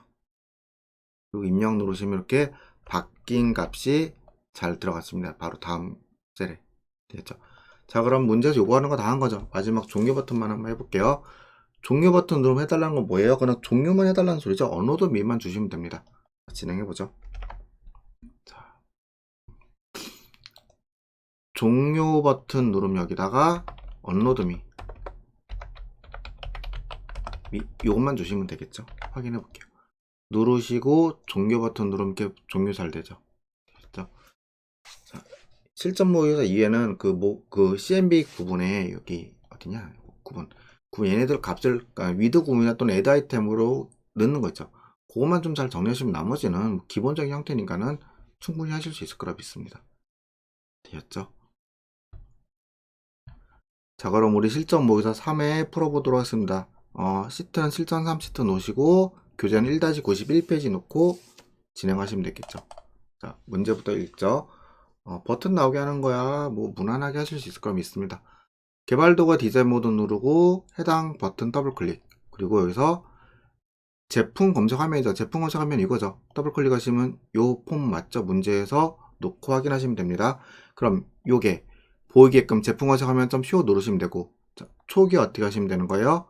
그리고 입력 누르시면 이렇게 바뀐 값이 잘 들어갔습니다. 바로 다음 셀에 됐죠. 자, 그럼 문제에서 요구하는 거 다 한 거죠. 마지막 종료 버튼만 한번 해볼게요. 종료 버튼 누르면 해달라는 건 뭐예요? 그냥 종료만 해달라는 소리죠. 언어도 미만 주시면 됩니다. 진행해보죠. 자, 종료 버튼 누르면 여기다가 언로드미 이것만 주시면 되겠죠. 확인해 볼게요. 누르시고 종료 버튼 누르면 이렇게 종료 잘 되죠. 됐죠? 자, 실전 모의고사 2에는 그 CMB 구분에 여기 어디냐 구분 얘네들 값을 그러니까 위드 구분이나 또는 애드 아이템으로 넣는 거 있죠. 그것만 좀 잘 정리하시면 나머지는 기본적인 형태니까는 충분히 하실 수 있을 거라 믿습니다. 되셨죠? 자, 그럼 우리 실전 모의고사 3회 풀어보도록 하겠습니다. 시트는 실전 3시트 놓으시고 교재는 1-91페이지 놓고 진행하시면 되겠죠. 자, 문제부터 읽죠. 버튼 나오게 하는 거야 뭐 무난하게 하실 수 있을 거라 믿습니다. 개발도구 디자인 모드 누르고 해당 버튼 더블 클릭 그리고 여기서 제품 검색 화면이죠. 제품 검색 화면 이거죠. 더블 클릭하시면 요 폼 맞죠? 문제에서 놓고 확인하시면 됩니다. 그럼 요게 보이게끔 제품 검색 화면 .co 누르시면 되고 자, 초기 어떻게 하시면 되는 거예요?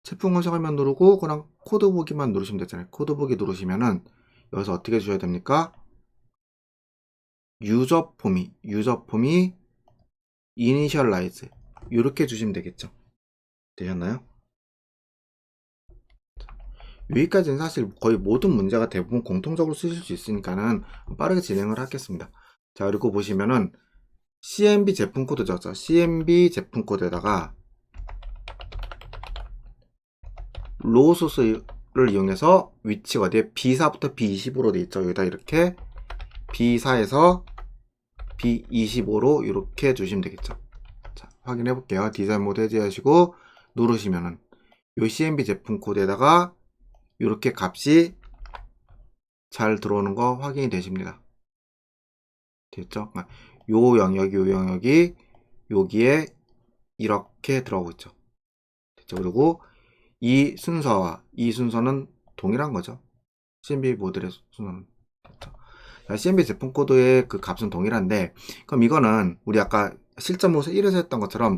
제품 검색 화면 누르고 그냥 코드 보기만 누르시면 되잖아요. 코드 보기 누르시면은 여기서 어떻게 주셔야 됩니까? 유저 폼이 이니셜라이즈 이렇게 주시면 되겠죠. 되셨나요? 여기까지는 사실 거의 모든 문제가 대부분 공통적으로 쓰실 수 있으니까는 빠르게 진행을 하겠습니다. 자, 그리고 보시면은 CMB 제품 코드죠. 자, CMB 제품 코드에다가 로우 소스를 이용해서 위치가 어디에 B4부터 B25로 되어 있죠. 여기다 이렇게 B4에서 B25로 이렇게 주시면 되겠죠. 자, 확인해 볼게요. 디자인 모드 해제하시고 누르시면은 요 CMB 제품 코드에다가 이렇게 값이 잘 들어오는 거 확인이 되십니다. 됐죠? 요 영역이 여기에 이렇게 들어오고 있죠. 됐죠? 그리고 이 순서와 이 순서는 동일한 거죠. CMB 모델의 순서는. 됐죠? 자, CMB 제품 코드의 그 값은 동일한데, 그럼 이거는 우리 아까 실전 모습 1에서 했던 것처럼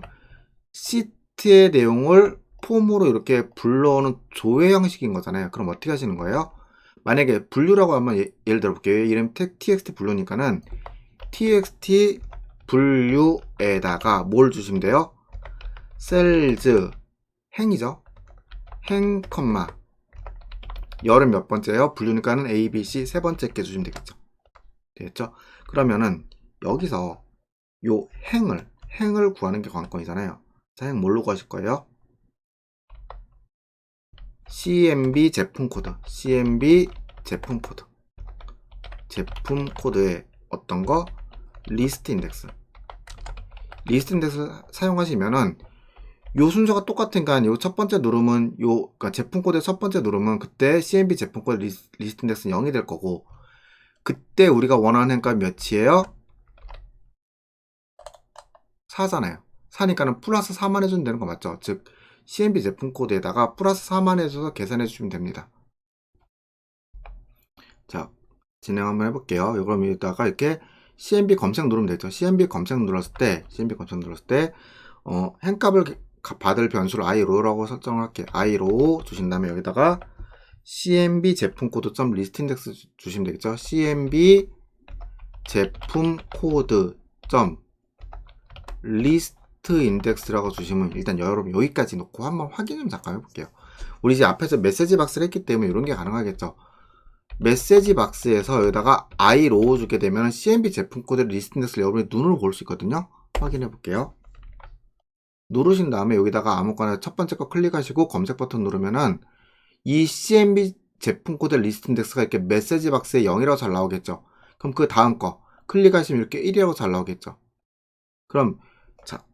시트의 내용을 폼으로 이렇게 불러오는 조회 형식인 거잖아요. 그럼 어떻게 하시는 거예요? 만약에 분류라고 하면 예를 들어 볼게요. 이름 txt 분류니까는 txt 분류에다가 뭘 주시면 돼요? 셀즈 행이죠. 행 컴마 열은 몇 번째예요? 분류니까는 a, b, c 세 번째 게 주시면 되겠죠. 되겠죠? 그러면은 여기서 요 행을 구하는 게 관건이잖아요. 자, 행 뭘로 구하실 거예요? CMB 제품 코드, CMB 제품 코드, 제품 코드에 어떤 거? 리스트 인덱스. 리스트 인덱스 사용하시면은 요 순서가 똑같으니까 요 첫 번째 누르면 그러니까 제품 코드의 첫 번째 누르면 그때 CMB 제품 코드 리스트 인덱스는 0이 될 거고, 그때 우리가 원하는 행값 몇이에요? 4잖아요. 4니까는 플러스 4만 해주면 되는 거 맞죠? 즉 CMB 제품 코드에다가 플러스 4만 해줘서 계산해 주시면 됩니다. 자, 진행 한번 해볼게요. 그럼 여기다가 이렇게 CMB 검색 누르면 되죠. CMB 검색 눌렀을 때 행값을 받을 변수를 iRow라고 설정을 할게요. iRow 주신 다음에 여기다가 CMB 제품 코드 점 리스트 인덱스 주시면 되겠죠. CMB 제품 코드 점 리스트 인덱스라고 주시면 일단 여러분 여기까지 놓고 한번 확인 좀 잠깐 해볼게요. 우리 이제 앞에서 메시지 박스를 했기 때문에 이런 게 가능하겠죠. 메시지 박스에서 여기다가 iRow 주게 되면 CMB 제품 코드 리스트 인덱스를 여러분이 눈으로 볼 수 있거든요. 확인해 볼게요. 누르신 다음에 여기다가 아무거나 첫 번째 거 클릭하시고 검색 버튼 누르면은 이 CMB 제품 코드 리스트 인덱스가 이렇게 메시지 박스에 0이라고 잘 나오겠죠. 그럼 그 다음 거 클릭하시면 이렇게 1이라고 잘 나오겠죠. 그럼 자,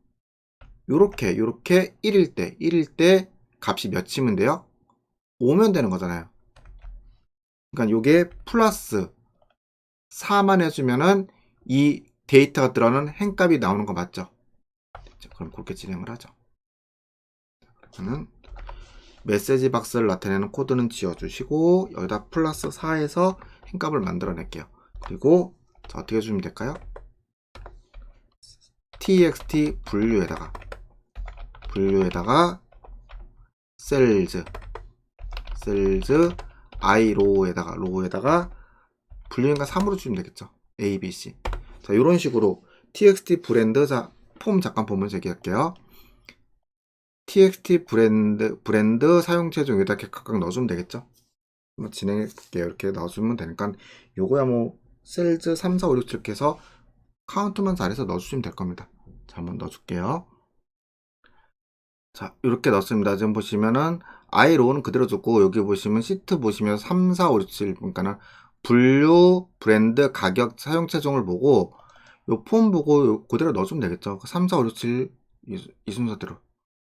요렇게 1일 때 값이 몇이면 돼요? 5면 되는 거잖아요. 그러니까 요게 플러스 4만 해주면은 이 데이터가 들어가는 행값이 나오는 거 맞죠? 그럼 그렇게 진행을 하죠. 그러면 메시지 박스를 나타내는 코드는 지워주시고 여기다 플러스 4에서 행값을 만들어낼게요. 그리고 자, 어떻게 해주면 될까요? txt 분류에다가 셀즈 iRow에다가 분류인가 3으로 주면 되겠죠. a, b, c. 자, 이런 식으로 txt 브랜드, 자, 폼 잠깐 보면서 얘기할게요. txt 브랜드 사용체 중 여기다 이렇게 각각 넣어주면 되겠죠. 한번 진행해 볼게요. 이렇게 넣어주면 되니까 요거야 뭐 셀즈 3, 4, 5, 6, 7 이렇게 해서 카운트만 잘해서 넣어주시면 될 겁니다. 자, 한번 넣어줄게요. 자, 이렇게 넣었습니다. 지금 보시면은 iRow는 그대로 두고 여기 보시면 시트 보시면 3, 4, 5, 6, 7 그러니까는 분류, 브랜드, 가격, 사용 체종을 보고 요 폼 보고 요 그대로 넣어주면 되겠죠. 3, 4, 5, 6, 7 이 순서대로.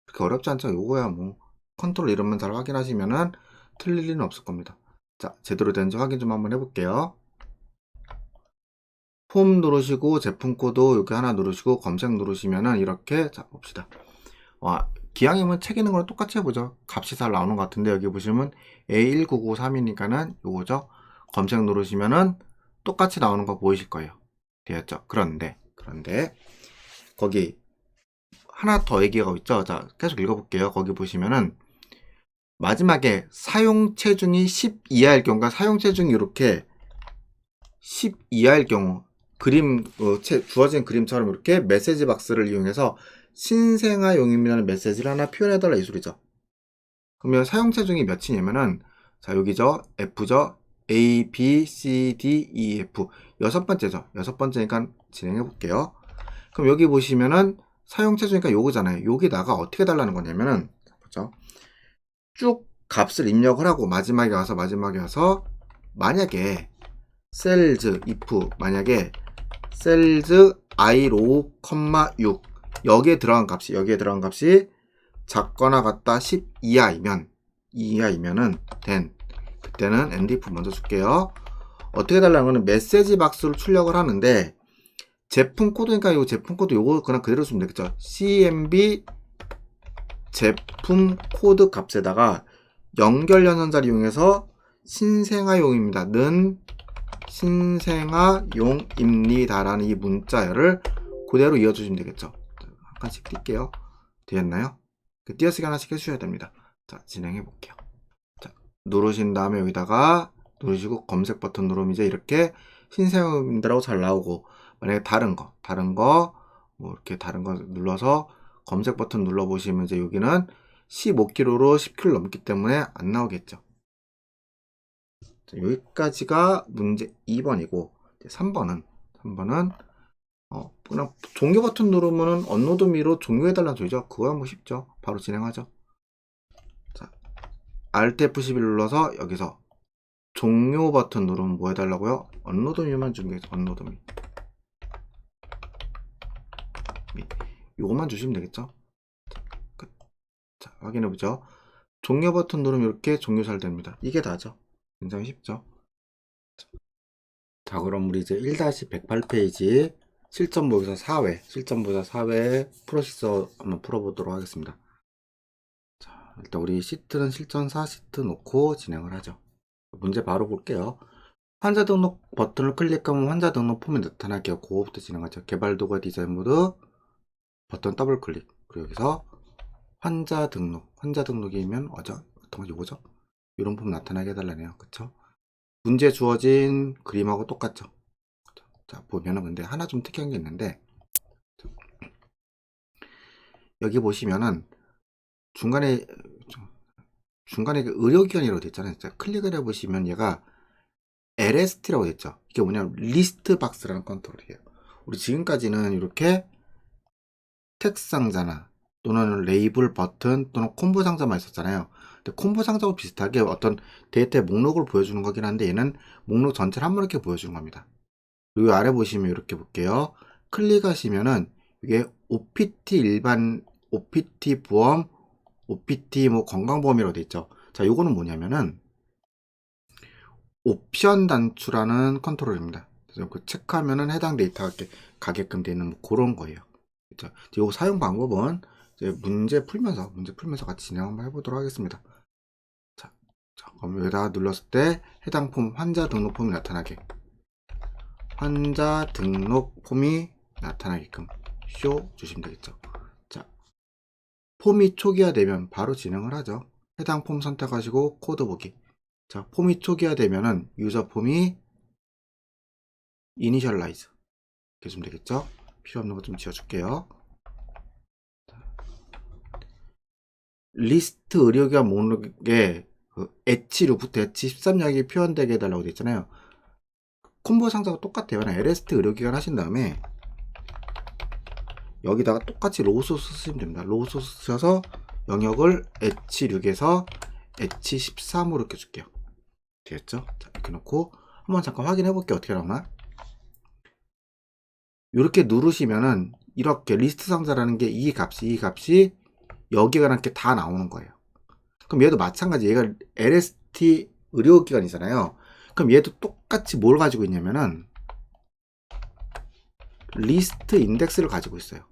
그렇게 어렵지 않죠. 요거야 뭐 컨트롤 이름만 잘 확인하시면은 틀릴 리는 없을 겁니다. 자, 제대로 되는지 확인 좀 한번 해볼게요. 폼 누르시고 제품 코드 여기 하나 누르시고 검색 누르시면은 이렇게 자 봅시다. 와, 기왕이면 책 읽는 거랑 똑같이 해보죠. 값이 잘 나오는 것 같은데 여기 보시면 A19993이니까는 요거죠. 검색 누르시면은 똑같이 나오는 거 보이실 거예요. 되었죠? 그런데 거기 하나 더 얘기가 있죠. 자, 계속 읽어볼게요. 거기 보시면은 마지막에 사용 체중이 10 이하일 경우가 사용 체중이 이렇게 10 이하일 경우 그림 주어진 그림처럼 이렇게 메시지 박스를 이용해서 신생아용입니다라는 메시지를 하나 표현해달라 이 소리죠. 그러면 사용체 중에 몇이냐면은, 자, 여기죠. F죠. A, B, C, D, E, F. 여섯 번째죠. 여섯 번째니까 진행해 볼게요. 그럼 여기 보시면은 사용체 중이니까 요거잖아요. 여기다가 어떻게 달라는 거냐면은, 보죠. 쭉 값을 입력을 하고 마지막에 가서 만약에 셀즈 if 만약에 셀즈 i5, 6 여기에 들어간 값이 작거나 같다 10 이하이면은 그때는 mdf 먼저 줄게요. 어떻게 달라는 거는 메시지 박스로 출력을 하는데 제품 코드니까 이 제품 코드 요거 그냥 그대로 쓰면 되겠죠. cmb 제품 코드 값에다가 연결 연산자를 이용해서 신생아용입니다. 는 신생아용입니다라는 이 문자열을 그대로 이어주시면 되겠죠. 한 칸씩 띄게요. 되었나요? 그 띄어쓰기 하나씩 해주셔야 됩니다. 자, 진행해 볼게요. 자, 누르신 다음에 여기다가 누르시고 검색 버튼 누르면 이제 이렇게 신생아용입니다라고 잘 나오고, 만약에 다른 거 뭐 이렇게 다른 거 눌러서 검색 버튼 눌러보시면 이제 여기는 15kg로 10kg 넘기 때문에 안 나오겠죠. 자, 여기까지가 문제 2번이고 3번은 그냥 종료 버튼 누르면은 업로드 미로 종료해달라는 소리죠. 그거야 뭐 쉽죠. 바로 진행하죠. 자, Alt F11 눌러서 여기서 종료 버튼 누르면 뭐 해달라고요? 업로드 미만 주면 되겠죠. 업로드 미. 요것만 주시면 되겠죠. 자, 끝. 자, 확인해보죠. 종료 버튼 누르면 이렇게 종료 잘 됩니다. 이게 다죠. 굉장히 쉽죠. 자, 그럼 우리 이제 1-108페이지 실전보기서 4회 프로시서 한번 풀어보도록 하겠습니다. 자, 일단 우리 시트는 실전 4시트 놓고 진행을 하죠. 문제 바로 볼게요. 환자 등록 버튼을 클릭하면 환자 등록 폼이 나타날게요. 그거부터 진행하죠. 개발 도구 디자인 모드 버튼 더블 클릭. 그리고 여기서 환자 등록이면 어떤 거 요거죠? 이런 폼 나타나게 해달라네요. 그쵸? 문제 주어진 그림하고 똑같죠? 자, 보면은 근데 하나 좀 특이한 게 있는데, 여기 보시면은 중간에 그 의료기관이라고 됐잖아요. 자, 클릭을 해보시면 얘가 LST라고 됐죠. 이게 뭐냐면 리스트 박스라는 컨트롤이에요. 우리 지금까지는 이렇게 텍스트 상자나 또는 레이블 버튼 또는 콤보 상자만 있었잖아요. 근데 콤보 상자와 비슷하게 어떤 데이터의 목록을 보여주는 거긴 한데 얘는 목록 전체를 한 번에 이렇게 보여주는 겁니다. 여기 아래 보시면 이렇게 볼게요. 클릭하시면은 이게 OPT 일반, OPT 보험, OPT 뭐 건강보험이라고 되어 있죠. 자, 요거는 뭐냐면은 옵션 단추라는 컨트롤입니다. 그래서 그 체크하면은 해당 데이터가 이렇게 가게끔 되는 뭐 그런 거예요. 그렇죠? 요 사용 방법은 이제 문제 풀면서 같이 진행 한번 해보도록 하겠습니다. 자, 그럼 여기다가 눌렀을 때 해당 폼 환자 등록 폼이 나타나게. 환자 등록 폼이 나타나게끔 쇼 주시면 되겠죠. 자, 폼이 초기화되면 바로 진행을 하죠. 해당 폼 선택하시고 코드 보기. 자, 폼이 초기화되면은 유저 폼이 이니셜라이즈 이렇게 주면 되겠죠. 필요 없는 거 좀 지워줄게요. 리스트 의료기관 목록에 그 H6부터 H13량이 표현되게 해달라고 되어 있잖아요. 콤보 상자가 똑같아요. 그냥 LST 의료기관 하신 다음에 여기다가 똑같이 로우소스 쓰시면 됩니다. 로우소스 쓰셔서 영역을 H6에서 H13으로 이렇게 줄게요. 되겠죠? 자, 이렇게 놓고 한번 잠깐 확인해 볼게요. 어떻게 나오나? 이렇게 누르시면은 이렇게 리스트 상자라는 게 이 값이 여기가 이렇게 다 나오는 거예요. 그럼 얘도 마찬가지. 얘가 LST 의료기관이잖아요. 그럼 얘도 똑같이 뭘 가지고 있냐면은 리스트 인덱스를 가지고 있어요.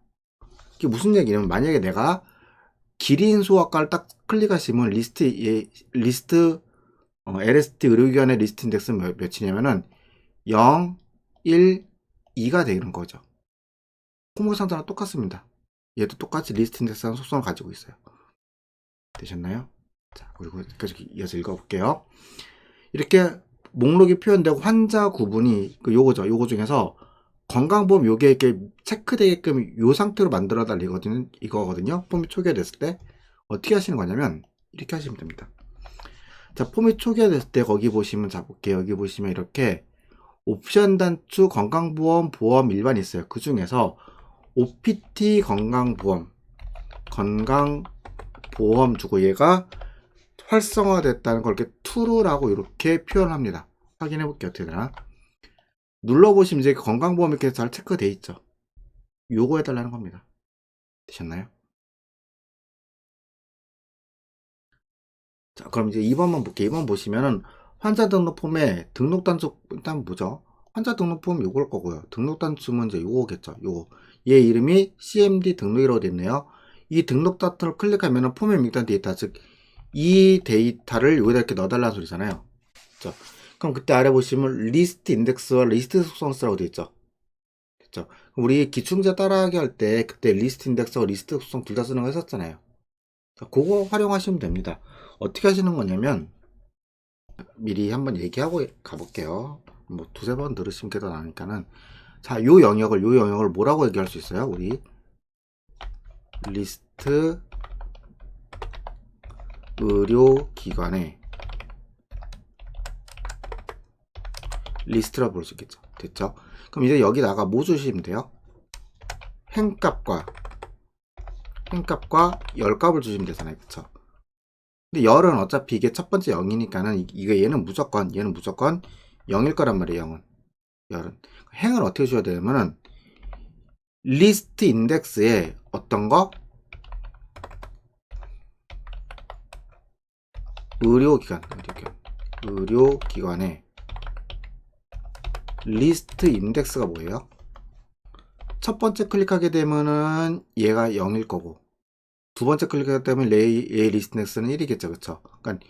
이게 무슨 얘기냐면 만약에 내가 기린 소아과를 딱 클릭하시면 LST 의료기관의 리스트 인덱스는 몇이냐면은 0, 1, 2가 되는 거죠. 콤보 상자랑 똑같습니다. 얘도 똑같이 리스트 인덱스라는 속성을 가지고 있어요. 되셨나요? 자, 그리고 계속 이어서 읽어볼게요. 이렇게 목록이 표현되고 환자 구분이 요거 중에서 건강보험 요게 이렇게 체크되게끔 요 상태로 만들어 달리거든요. 이거거든요. 폼이 초기화됐을 때 어떻게 하시는 거냐면 이렇게 하시면 됩니다. 자, 폼이 초기화됐을 때 거기 보시면 잡을게요. 여기 보시면 이렇게 옵션 단추 건강보험 보험 일반 있어요. 그 중에서 OPT 건강보험 주고 얘가 활성화됐다는 걸 이렇게 true라고 이렇게 표현합니다. 확인해 볼게요. 어떻게 되나. 눌러보시면 이제 건강보험 이렇게 잘 체크돼 있죠. 요거 해달라는 겁니다. 되셨나요? 자, 그럼 이제 2번만 볼게요. 2번 보시면은 환자 등록 폼에 등록 단추 일단 뭐죠? 환자 등록 폼 요걸 거고요. 등록 단추는 이제 요거겠죠. 요거. 얘 이름이 CMD 등록이라고 됐네요. 이 등록 단추를 클릭하면은 폼에 입력된 데이터, 즉 이 데이터를 여기다 이렇게 넣어달라는 소리잖아요. 그렇죠? 그럼 그때 아래 보시면 리스트 인덱스와 리스트 속성쓰라고 되어 있죠. 그렇죠? 우리 기출문제 따라하기 할 때 그때 리스트 인덱스와 리스트 속성 둘 다 쓰는 거 했었잖아요. 자, 그거 활용하시면 됩니다. 어떻게 하시는 거냐면 미리 한번 얘기하고 가볼게요. 뭐 두세 번 들으시면 더 나으니까는. 자, 요 영역을 뭐라고 얘기할 수 있어요? 우리 리스트 의료기관의 리스트라 볼 수 있겠죠. 됐죠? 그럼 이제 여기다가 뭐 주시면 돼요? 행값과 열값을 주시면 되잖아요. 그쵸? 근데 열은 어차피 이게 첫 번째 0이니까는 얘는 무조건 0일 거란 말이에요. 0은. 열은. 행을 어떻게 줘야 되냐면은 리스트 인덱스에 어떤 거? 의료기관에 리스트 인덱스가 뭐예요? 첫 번째 클릭하게 되면은 얘가 0일 거고, 두 번째 클릭하게 되면 얘 리스트 인덱스는 1이겠죠. 그쵸? 그러니까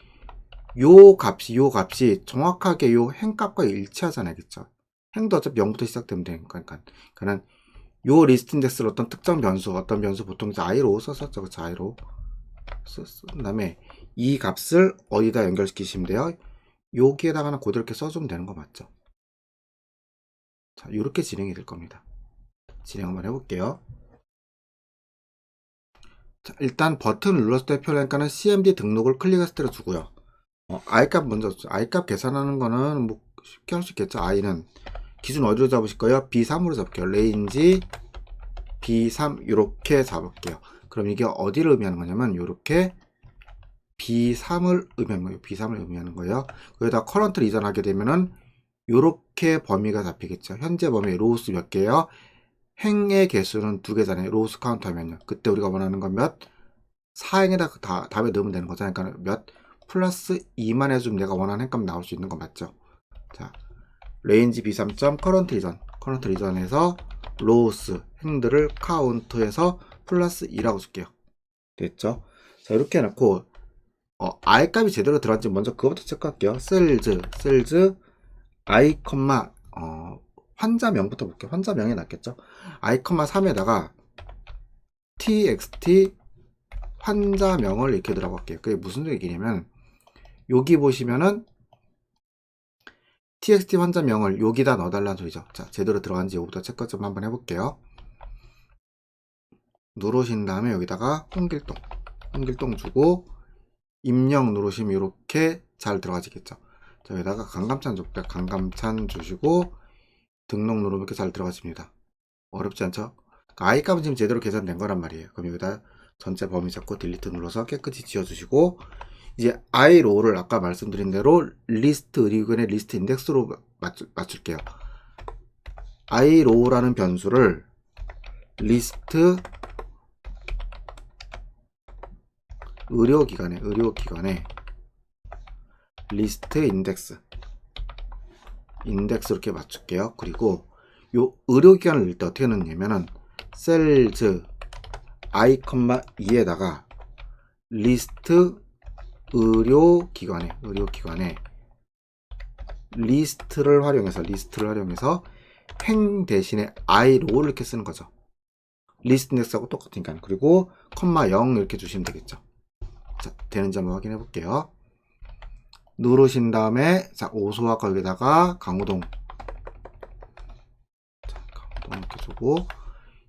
요 값이 정확하게 요 행값과 일치하잖아요. 그쵸? 행도 어차피 0부터 시작되면 되니까. 그러니까 요 리스트 인덱스를 어떤 특정 변수, 보통 이제 i로 썼었죠. 그쵸? i로 쓴 다음에 이 값을 어디다 연결시키시면 돼요? 여기에다가는 그대로 이렇게 써주면 되는 거 맞죠? 자, 이렇게 진행이 될 겁니다. 진행 한번 해볼게요. 자, 일단 버튼을 눌렀을 때 표현하니까는 CMD 등록을 클릭했을 때로 주고요. i값 먼저, i값 계산하는 거는 뭐 쉽게 할 수 있겠죠. i는 기준 어디로 잡으실 거예요? B3으로 잡을게요. 레인지 B3 이렇게 잡을게요. 그럼 이게 어디를 의미하는 거냐면 이렇게 B3을 의미하는 거예요. 거기다 커런트를 이전하게 되면은 이렇게 범위가 잡히겠죠. 현재 범위 로우스 몇 개예요? 행의 개수는 2개잖아요. 로우스 카운트 하면요. 그때 우리가 원하는 건 몇? 4행에다 답에 넣으면 되는 거잖아요. 그러니까 몇? 플러스 2만 해주면 내가 원하는 행값 나올 수 있는 거 맞죠? 자, 레인지 B3점 커런트 리전에서 로우스 행들을 카운트해서 플러스 2라고 줄게요. 됐죠? 자, 이렇게 해놓고 i 값이 제대로 들어간지 먼저 그거부터 체크할게요. 셀즈 i, 환자명부터 볼게요. 환자명이 낫겠죠? i, 3에다가 txt 환자명을 이렇게 들어갈게요. 그게 무슨 얘기냐면 여기 보시면은 txt 환자명을 여기다 넣어달라는 소리죠. 자, 제대로 들어간지 요거부터 체크 좀 한번 해볼게요. 누르신 다음에 여기다가 홍길동 주고 입력 누르시면 이렇게 잘 들어가지겠죠. 자, 여기다가 강감찬 주시고 등록 누르면 이렇게 잘 들어가집니다. 어렵지 않죠? 그러니까 i 값은 지금 제대로 계산된 거란 말이에요. 그럼 여기다 전체 범위 잡고 딜리트 눌러서 깨끗이 지워주시고, 이제 i로를 아까 말씀드린 대로 리스트 의료기관의 리스트 인덱스로 맞출게요. i로라는 변수를 리스트 의료기관의 리스트 인덱스 이렇게 맞출게요. 그리고 요 의료기관을 넣을 때 어떻게 넣냐면은 셀즈 i, 2에다가 리스트 의료기관의 리스트를 활용해서 행 대신에 i로를 이렇게 쓰는 거죠. 리스트 인덱스하고 똑같으니까. 그리고 0 이렇게 주시면 되겠죠. 자, 되는지 한번 확인해 볼게요. 누르신 다음에 자, 오소와 거기다가 강호동 이렇게 주고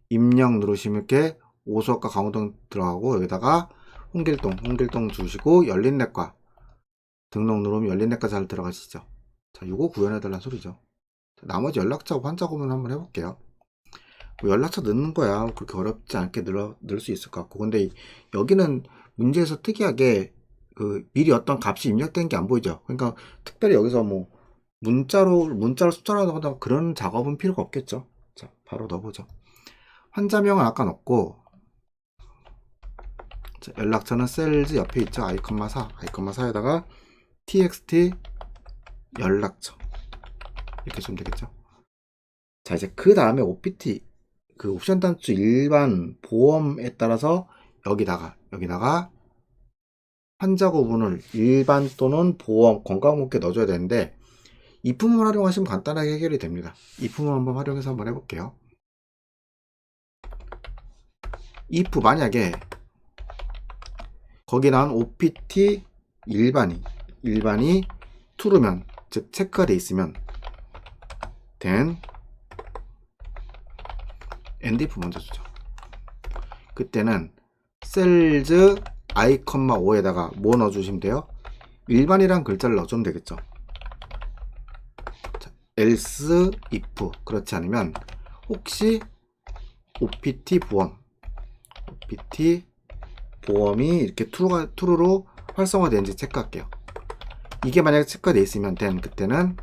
입력 누르시면 이렇게 오수학과 강호동 들어가고 여기다가 홍길동 주시고 열린내과 등록 누르면 열린내과 잘 들어가시죠. 자, 요거 구현해달라는 소리죠. 자, 나머지 연락처 환자 구분 한번 해볼게요. 뭐 연락처 넣는 거야 그렇게 어렵지 않게 넣을 수 있을 것 같고, 근데 여기는 문제에서 특이하게 그 미리 어떤 값이 입력된 게 안 보이죠. 그러니까 특별히 여기서 뭐 문자로 숫자로 넣거나 그런 작업은 필요가 없겠죠. 자, 바로 넣어보죠. 환자명은 아까 넣고, 자, 연락처는 셀즈 옆에 있죠. i,4에다가 txt 연락처 이렇게 주면 되겠죠. 자, 이제 그 다음에 OPT 그 옵션 단추 일반 보험에 따라서 여기다가 환자 구분을 일반 또는 보험 건강보험에 넣어줘야 되는데, if문을 활용하시면 간단하게 해결이 됩니다. if문 한번 활용해서 한번 해볼게요. if 만약에 거기 나온 opt 일반이 true면, 즉 체크가 돼 있으면 then end if 먼저 주죠. 그때는 셀즈 i,5에다가 뭐 넣어주시면 돼요? 일반이란 글자를 넣어주면 되겠죠. 자, else if 그렇지 않으면 혹시 opt 보험이 이렇게 true로 활성화되는지 체크할게요. 이게 만약에 체크가 돼 있으면 then 그때는,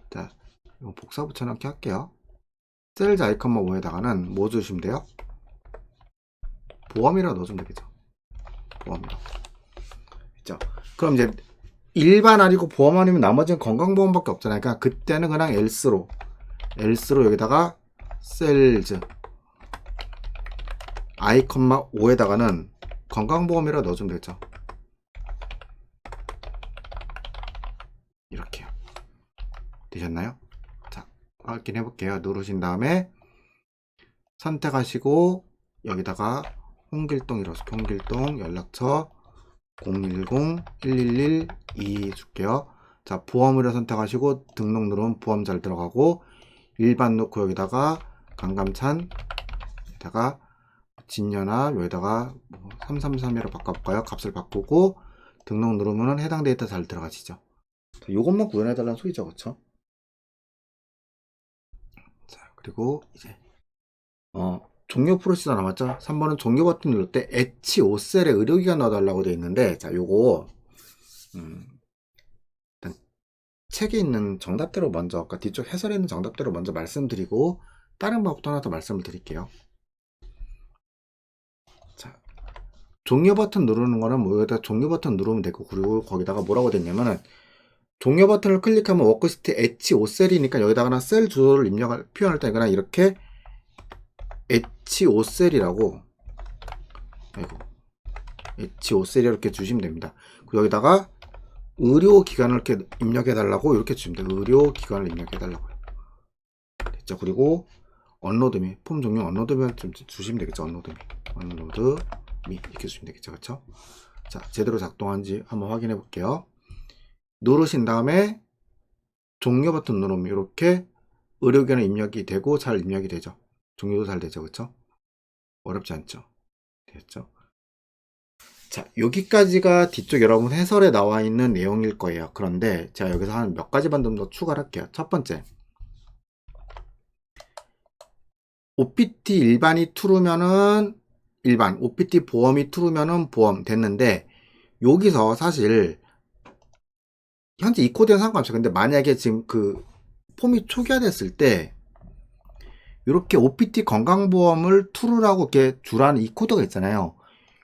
자, 이거 복사 붙여넣기 할게요. 셀즈 i,5에다가는 뭐 주시면 돼요? 보험이라고 넣어주면 되겠죠. 보험이라고. 그죠? 그럼 이제 일반 아니고 보험 아니면 나머지는 건강보험밖에 없잖아요. 그러니까 그때는 그냥 else로 여기다가 셀즈 i,5에다가는 건강보험이라고 넣어주면 되죠. 이렇게요. 되셨나요? 자, 확인해 볼게요. 누르신 다음에 선택하시고 여기다가 홍길동 연락처 010-111-2 줄게요. 자, 보험으로 선택하시고 등록 누르면 보험 잘 들어가고, 일반 놓고 여기다가 강감찬 여기다가 진연아 여기다가 333이라고 바꿔볼까요? 값을 바꾸고 등록 누르면 해당 데이터 잘 들어가시죠. 자, 요것만 구현해달라는 소리죠. 그쵸? 자, 그리고 이제 종료 프로시저 남았죠? 3번은 종료 버튼 누를 때 H5셀에 의료기관 넣어달라고 되어 있는데, 자, 요거 일단 책에 있는 정답대로 먼저, 아까 뒤쪽 해설에 있는 정답대로 먼저 말씀드리고 다른 방법도 하나 더 말씀을 드릴게요. 자, 종료 버튼 누르는 거는 뭐 여기다 종료 버튼 누르면 되고, 그리고 거기다가 뭐라고 됐냐면은 종료 버튼을 클릭하면 워크시트 H5셀이니까 여기다가 셀 주소를 표현할 때 그냥 이렇게 H5셀이라고 H5셀이 이렇게 주시면 됩니다. 그리고 여기다가 의료기관을 이렇게 입력해 달라고 이렇게 주시면 돼요. 의료기관을 입력해 달라고요. 됐죠? 그리고 언로드미 폼 종류 언로드미 좀 주시면 되겠죠. 언로드미 이렇게 주시면 되겠죠. 그렇죠? 자, 제대로 작동한지 한번 확인해 볼게요. 누르신 다음에 종료 버튼 누르면 이렇게 의료기관 입력이 되고 잘 입력이 되죠. 종료도 잘 되죠. 그쵸? 어렵지 않죠? 됐죠? 자, 여기까지가 뒤쪽 여러분 해설에 나와 있는 내용일 거예요. 그런데 제가 여기서 한 몇 가지만 좀 더 추가를 할게요. 첫 번째, OPT 일반이 true면은 일반, OPT 보험이 true면은 보험 됐는데, 여기서 사실 현재 이 코드는 상관없어요. 근데 만약에 지금 그 폼이 초기화됐을 때 이렇게 OPT 건강보험을 true라고 이렇게 주라는 이 코드가 있잖아요.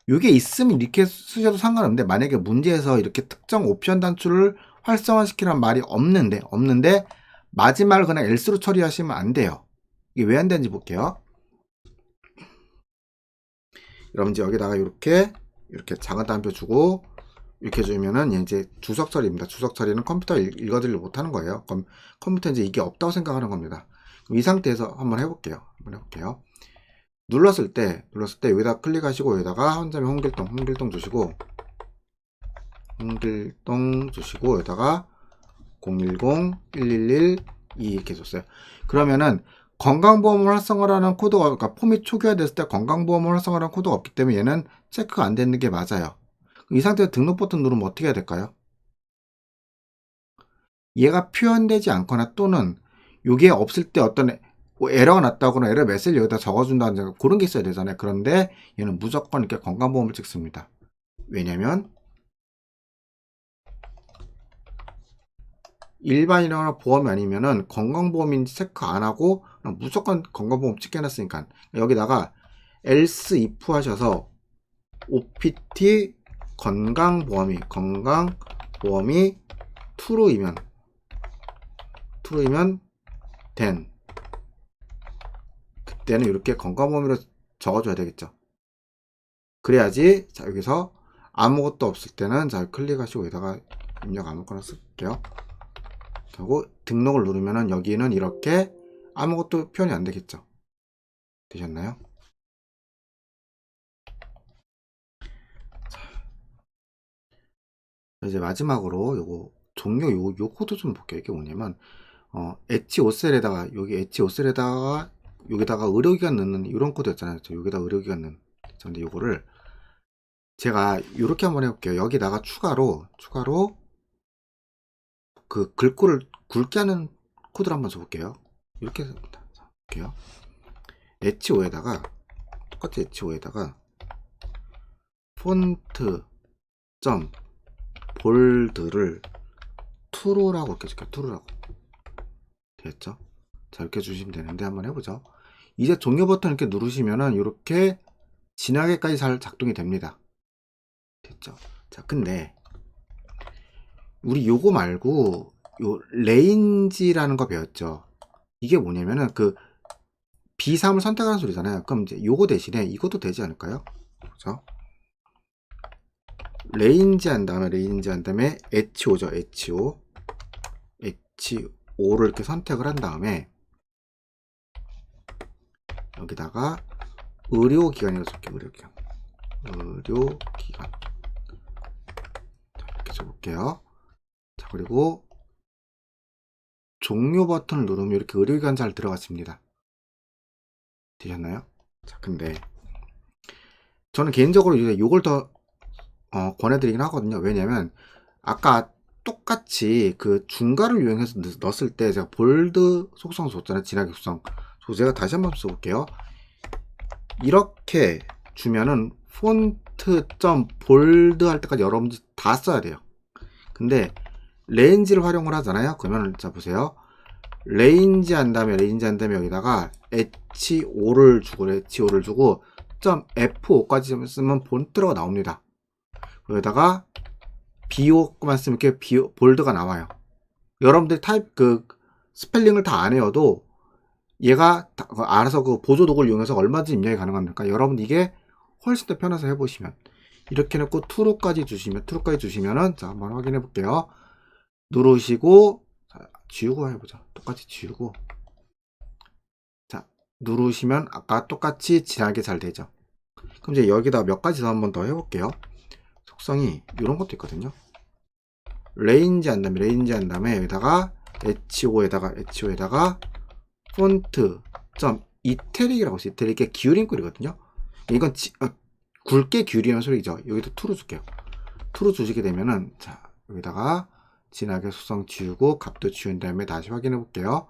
이게 있으면 이렇게 쓰셔도 상관없는데, 만약에 문제에서 이렇게 특정 옵션 단추를 활성화시키라는 말이 없는데 마지막을 그냥 else로 처리하시면 안 돼요. 이게 왜 안 되는지 볼게요. 여러분 이제 여기다가 이렇게 작은 따옴표 주고 이렇게 주면은 이제 주석 처리입니다. 주석 처리는 컴퓨터 읽어들지 못하는 거예요. 그럼 컴퓨터 이제 이게 없다고 생각하는 겁니다. 그럼 이 상태에서 한번 해볼게요. 눌렀을 때 여기다 클릭하시고 여기다가 환자명 홍길동 주시고 여기다가 010-111 이렇게 줬어요. 그러면은 건강보험을 활성화라는 코드가, 그러니까 폼이 초기화됐을 때 건강보험을 활성화라는 코드가 없기 때문에 얘는 체크가 안 되는 게 맞아요. 이 상태에서 등록 버튼 누르면 어떻게 해야 될까요? 얘가 표현되지 않거나 또는 이게 없을 때 어떤 에러가 났다거나 에러 메시지를 여기다 적어준다든지 그런 게 있어야 되잖아요. 그런데 얘는 무조건 이렇게 건강보험을 찍습니다. 왜냐면 일반이나 보험이 아니면은 건강보험인지 체크 안 하고 무조건 건강보험 찍게 해놨으니까 여기다가 else if 하셔서 OPT 건강보험이 true이면 then 그때는 이렇게 건강보험으로 적어줘야 되겠죠. 그래야지. 자, 여기서 아무것도 없을 때는 자 클릭하시고 여기다가 입력 아무거나 쓸게요. 하고 등록을 누르면은 여기는 이렇게 아무것도 표현이 안 되겠죠. 되셨나요? 자, 이제 마지막으로 요거 종료 요 코드 좀 볼게요. 이게 뭐냐면 H5셀에다가 여기 H5셀에다가 여기다가 의료기간 넣는 이런 코드였잖아요. 여기다 의료기간 넣는. 근데 요거를 제가 이렇게 한번 해볼게요. 여기다가 추가로 그 글꼴을 굵게 하는 코드를 한번 줘볼게요. 이렇게 해봅니다. 자, 볼게요. H5에다가 똑같이 H5에다가 폰트 점 볼드를 true라고 이렇게 줄게요. true라고. 됐죠? 자, 이렇게 주시면 되는데 한번 해보죠. 이제 종료 버튼 이렇게 누르시면은 이렇게 진하게까지 잘 작동이 됩니다. 됐죠? 자, 근데 우리 요거 말고 요 레인지라는 거 배웠죠? 이게 뭐냐면은 그 B3을 선택하는 소리잖아요. 그럼 이제 요거 대신에 이것도 되지 않을까요? 그죠? 레인지 한 다음에 H5죠. H5를 이렇게 선택을 한 다음에 여기다가 의료기관이라고 적게요. 의료기관. 자, 이렇게 적을게요. 자, 그리고 종료 버튼을 누르면 이렇게 의료기관 잘 들어갔습니다. 되셨나요? 자, 근데 저는 개인적으로 이걸 더 권해드리긴 하거든요. 왜냐면 아까 똑같이 그 중괄을 이용해서 넣었을 때 제가 볼드 속성 줬잖아요. 진하게 속성. 제가 다시 한번 써볼게요. 이렇게 주면은 폰트.볼드 할 때까지 여러분들 다 써야 돼요. 근데 레인지를 활용을 하잖아요. 그러면 자 보세요. 레인지 한 다음에 여기다가 H5를 주고 .F5까지 쓰면 본트가 나옵니다. 여기다가 B5만 쓰면 이렇게 볼드가 나와요. 여러분들이 스펠링을 다 안 외워도 얘가 알아서 그 보조 도구를 이용해서 얼마든지 입력이 가능합니까? 여러분 이게 훨씬 더 편해서 해보시면 이렇게 놓고 true까지 주시면은 자 한번 확인해 볼게요. 누르시고 자, 지우고 해보자. 똑같이 지우고 자 누르시면 아까 똑같이 진하게 잘 되죠. 그럼 이제 여기다 몇 가지 더 한번 더 해볼게요. 속성이 이런 것도 있거든요. 레인지 한 다음에 여기다가 H5에다가 폰트 점 이태릭이라고 있어요. 이태릭이 기울인 꼴이거든요. 이건 굵게 기울이는 소리죠. 여기도 true 줄게요. true 주시게 되면은 자 여기다가 진하게 속성 지우고 값도 지운 다음에 다시 확인해 볼게요.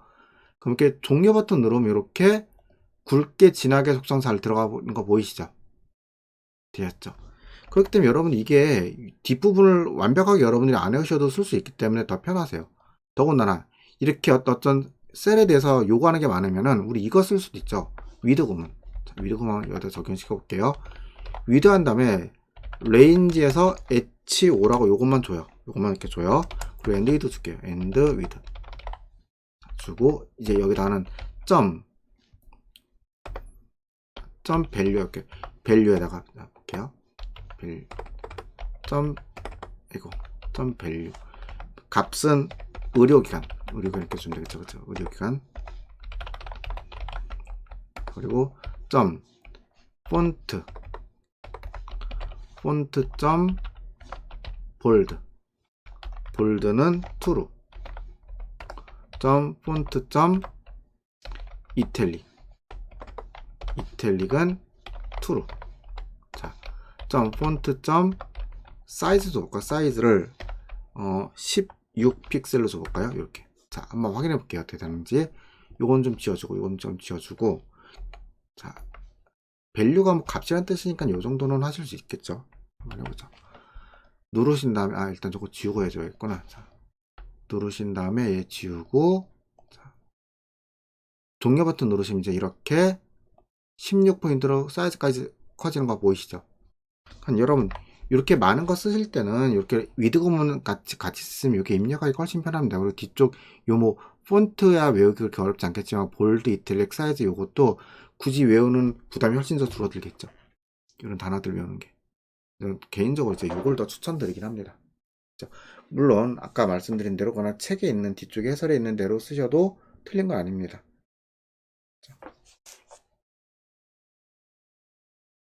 그럼 이렇게 종료 버튼 누르면 이렇게 굵게 진하게 속성 잘 들어가는 거 보이시죠? 되었죠? 그렇기 때문에 여러분 이게 뒷부분을 완벽하게 여러분들이 안 해오셔도 쓸 수 있기 때문에 더 편하세요. 더군다나 이렇게 어떤 셀에 대해서 요구하는 게 많으면은 우리 이거 쓸 수도 있죠. 위드 구문. 위드 구문 여기다 적용시켜 볼게요. 위드 한 다음에 레인지에서 H5라고 요것만 줘요. 요것만 이렇게 줘요. 그리고 end with 줄게요. end with 주고 이제 여기다는 점 value 이렇게 value에다가 볼게요. 점 value 값은 의료기관 이렇게 주면 되겠죠. 그렇죠? 의료기관 그리고 점 폰트 점 볼드는 true 점 폰트 점 이탈릭. 이탈릭은 true. 자, 점 폰트 점 사이즈 줘볼까? 사이즈를 16픽셀로 줘볼까요? 이렇게. 자, 한번 확인해 볼게요. 어떻게 되는지. 요건 좀 지워주고, 요건 좀 지워주고. 자, 밸류가 뭐 값이란 뜻이니까 요 정도는 하실 수 있겠죠. 한번 해보자. 누르신 다음에, 일단 저거 지우고 해줘야겠구나. 자, 누르신 다음에 얘 지우고, 자, 종료 버튼 누르시면 이제 이렇게 16포인트로 사이즈까지 커지는 거 보이시죠? 여러분, 이렇게 많은 거 쓰실 때는 이렇게 위드 구문 같이 쓰시면 이렇게 입력하기 훨씬 편합니다. 그리고 뒤쪽 요 뭐 폰트야 외우기 그렇게 어렵지 않겠지만 볼드, 이탈릭, 사이즈 요것도 굳이 외우는 부담이 훨씬 더 줄어들겠죠. 이런 단어들 외우는 게. 저는 개인적으로 이제 이걸 더 추천드리긴 합니다. 물론 아까 말씀드린 대로거나 책에 있는 뒤쪽에 해설에 있는 대로 쓰셔도 틀린 건 아닙니다.